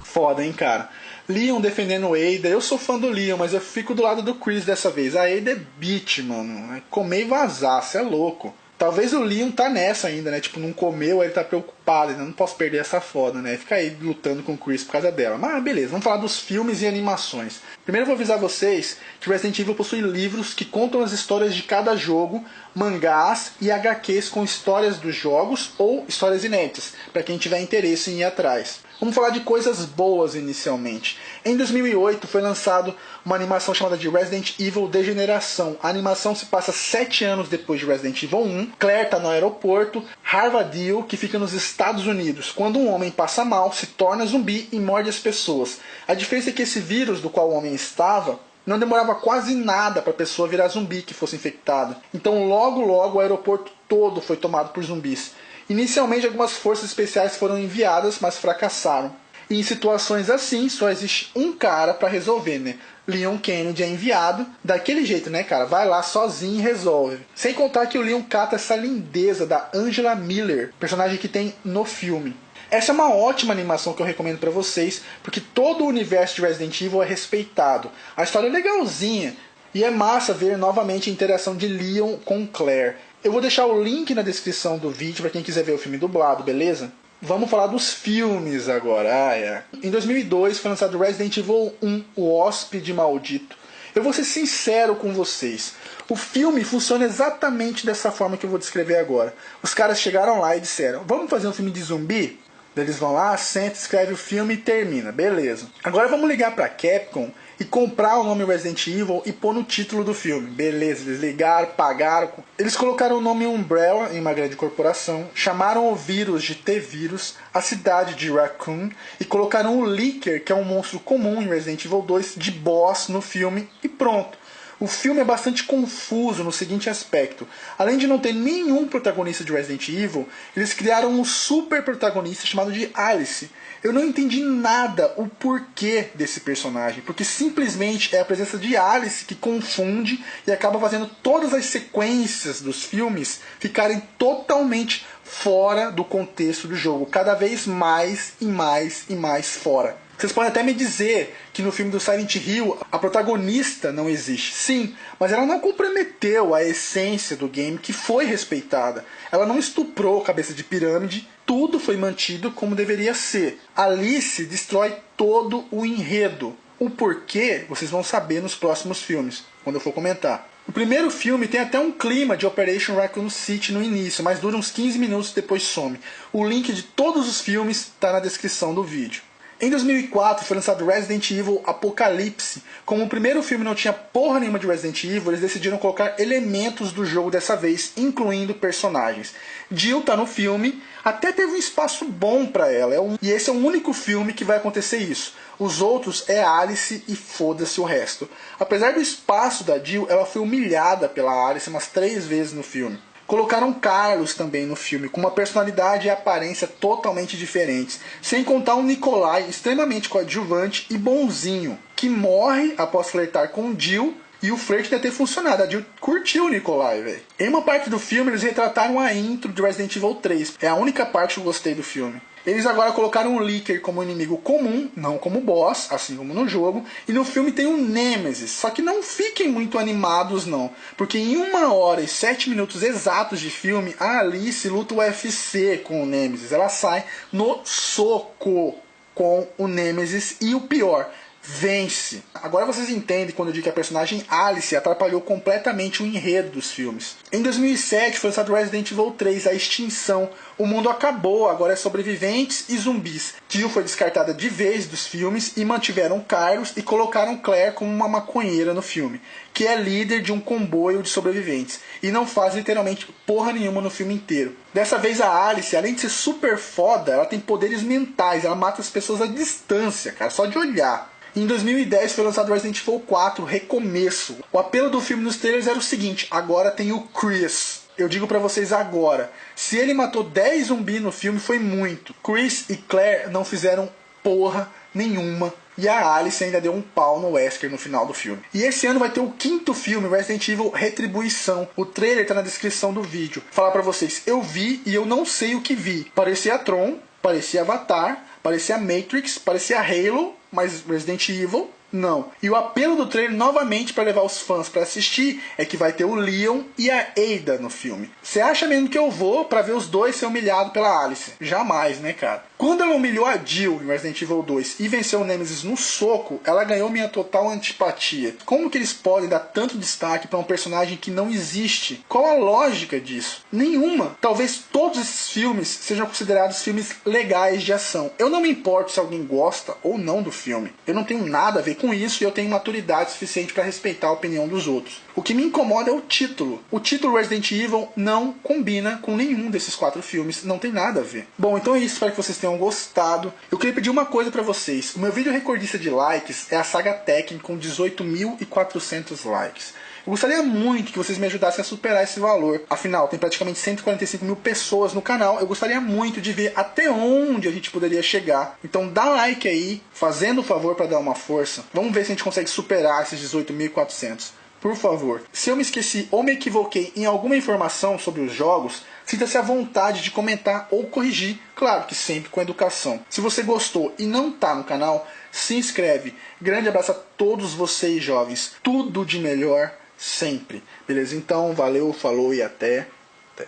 Foda, hein, cara. Leon defendendo o Ada. Eu sou fã do Leon, mas eu fico do lado do Chris dessa vez. A Ada é bitch, mano. É comer e vazar, cê é louco. Talvez o Leon tá nessa ainda, né? Tipo, não comeu, ele tá preocupado. Eu não posso perder essa foda, né? Fica aí lutando com o Chris por causa dela. Mas beleza, vamos falar dos filmes e animações. Primeiro eu vou avisar vocês que Resident Evil possui livros que contam as histórias de cada jogo, mangás e HQs com histórias dos jogos ou histórias inéditas, para quem tiver interesse em ir atrás. Vamos falar de coisas boas inicialmente. Em 2008 foi lançado uma animação chamada de Resident Evil Degeneração. A animação se passa 7 anos depois de Resident Evil 1. Claire está no aeroporto, Harvardale, que fica nos Estados Unidos, quando um homem passa mal, se torna zumbi e morde as pessoas. A diferença é que esse vírus do qual o homem estava não demorava quase nada para a pessoa virar zumbi que fosse infectada. Então logo o aeroporto todo foi tomado por zumbis. Inicialmente algumas forças especiais foram enviadas, mas fracassaram. E em situações assim só existe um cara para resolver, né? Leon Kennedy é enviado daquele jeito, né, cara? Vai lá sozinho e resolve. Sem contar que o Leon cata essa lindeza da Angela Miller, personagem que tem no filme. Essa é uma ótima animação que eu recomendo pra vocês, porque todo o universo de Resident Evil é respeitado. A história é legalzinha, e é massa ver novamente a interação de Leon com Claire. Eu vou deixar o link na descrição do vídeo pra quem quiser ver o filme dublado, beleza? Vamos falar dos filmes agora. Em 2002 foi lançado Resident Evil 1, O Hóspede Maldito. Eu vou ser sincero com vocês. O filme funciona exatamente dessa forma que eu vou descrever agora. Os caras chegaram lá e disseram: vamos fazer um filme de zumbi? Eles vão lá, sentam, escrevem o filme e termina. Beleza. Agora vamos ligar pra Capcom e comprar o nome Resident Evil e pôr no título do filme. Beleza, eles ligaram, pagaram. Eles colocaram o nome Umbrella em uma grande corporação, chamaram o vírus de T-Vírus, a cidade de Raccoon, e colocaram o Licker, que é um monstro comum em Resident Evil 2, de boss no filme, e pronto. O filme é bastante confuso no seguinte aspecto. Além de não ter nenhum protagonista de Resident Evil, eles criaram um super protagonista chamado de Alice. Eu não entendi nada o porquê desse personagem, porque simplesmente é a presença de Alice que confunde e acaba fazendo todas as sequências dos filmes ficarem totalmente fora do contexto do jogo, cada vez mais e mais e mais fora. Vocês podem até me dizer que no filme do Silent Hill a protagonista não existe. Sim, mas ela não comprometeu a essência do game, que foi respeitada. Ela não estuprou cabeça de pirâmide, tudo foi mantido como deveria ser. Alice destrói todo o enredo. O porquê vocês vão saber nos próximos filmes, quando eu for comentar. O primeiro filme tem até um clima de Operation Raccoon City no início, mas dura uns 15 minutos e depois some. O link de todos os filmes está na descrição do vídeo. Em 2004 foi lançado Resident Evil Apocalipse. Como o primeiro filme não tinha porra nenhuma de Resident Evil, eles decidiram colocar elementos do jogo dessa vez, incluindo personagens. Jill tá no filme, até teve um espaço bom pra ela, e esse é o único filme que vai acontecer isso. Os outros é Alice e foda-se o resto. Apesar do espaço da Jill, ela foi humilhada pela Alice umas 3 vezes no filme. Colocaram Carlos também no filme, com uma personalidade e aparência totalmente diferentes. Sem contar um Nikolai extremamente coadjuvante e bonzinho, que morre após flertar com Jill, e o flerte deve ter funcionado. A Jill curtiu o Nikolai, velho. Em uma parte do filme eles retrataram a intro de Resident Evil 3. É a única parte que eu gostei do filme. Eles agora colocaram o Licker como inimigo comum, não como boss, assim como no jogo. E no filme tem o Nemesis. Só que não fiquem muito animados não, porque em 1 hora e 7 minutos exatos de filme, a Alice luta o UFC com o Nemesis. Ela sai no soco com o Nemesis e o pior, vence. Agora vocês entendem quando eu digo que a personagem Alice atrapalhou completamente o enredo dos filmes. Em 2007 foi lançado Resident Evil 3, A Extinção. O mundo acabou, agora é sobreviventes e zumbis. Jill foi descartada de vez dos filmes e mantiveram Carlos e colocaram Claire como uma maconheira no filme, que é líder de um comboio de sobreviventes e não faz literalmente porra nenhuma no filme inteiro. Dessa vez a Alice, além de ser super foda, ela tem poderes mentais, ela mata as pessoas à distância, cara, só de olhar. Em 2010 foi lançado Resident Evil 4, Recomeço. O apelo do filme nos trailers era o seguinte: agora tem o Chris. Eu digo pra vocês agora, se ele matou 10 zumbis no filme foi muito. Chris e Claire não fizeram porra nenhuma. E a Alice ainda deu um pau no Wesker no final do filme. E esse ano vai ter o 5º filme, Resident Evil Retribuição. O trailer tá na descrição do vídeo. Falar pra vocês, eu vi e eu não sei o que vi. Parecia Tron, parecia Avatar, parecia Matrix, parecia Halo, mas Resident Evil, não. E o apelo do trailer, novamente, para levar os fãs para assistir, é que vai ter o Leon e a Ada no filme. Você acha mesmo que eu vou para ver os dois ser humilhados pela Alice? Jamais, né, cara? Quando ela humilhou a Jill em Resident Evil 2 e venceu o Nemesis no soco, ela ganhou minha total antipatia. Como que eles podem dar tanto destaque para um personagem que não existe? Qual a lógica disso? Nenhuma. Talvez todos esses filmes sejam considerados filmes legais de ação. Eu não me importo se alguém gosta ou não do filme. Eu não tenho nada a ver com isso e eu tenho maturidade suficiente para respeitar a opinião dos outros. O que me incomoda é o título. O título Resident Evil não combina com nenhum desses 4 filmes, não tem nada a ver. Bom, então é isso, espero que vocês tenham gostado. Eu queria pedir uma coisa pra vocês. O meu vídeo recordista de likes é a Saga Tekken com 18.400 likes. Eu gostaria muito que vocês me ajudassem a superar esse valor. Afinal, tem praticamente 145 mil pessoas no canal. Eu gostaria muito de ver até onde a gente poderia chegar. Então dá like aí, fazendo o favor para dar uma força. Vamos ver se a gente consegue superar esses 18.400. Por favor, se eu me esqueci ou me equivoquei em alguma informação sobre os jogos, sinta-se à vontade de comentar ou corrigir, claro que sempre com educação. Se você gostou e não está no canal, se inscreve. Grande abraço a todos vocês, jovens. Tudo de melhor sempre. Beleza? Então, valeu, falou e até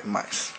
mais.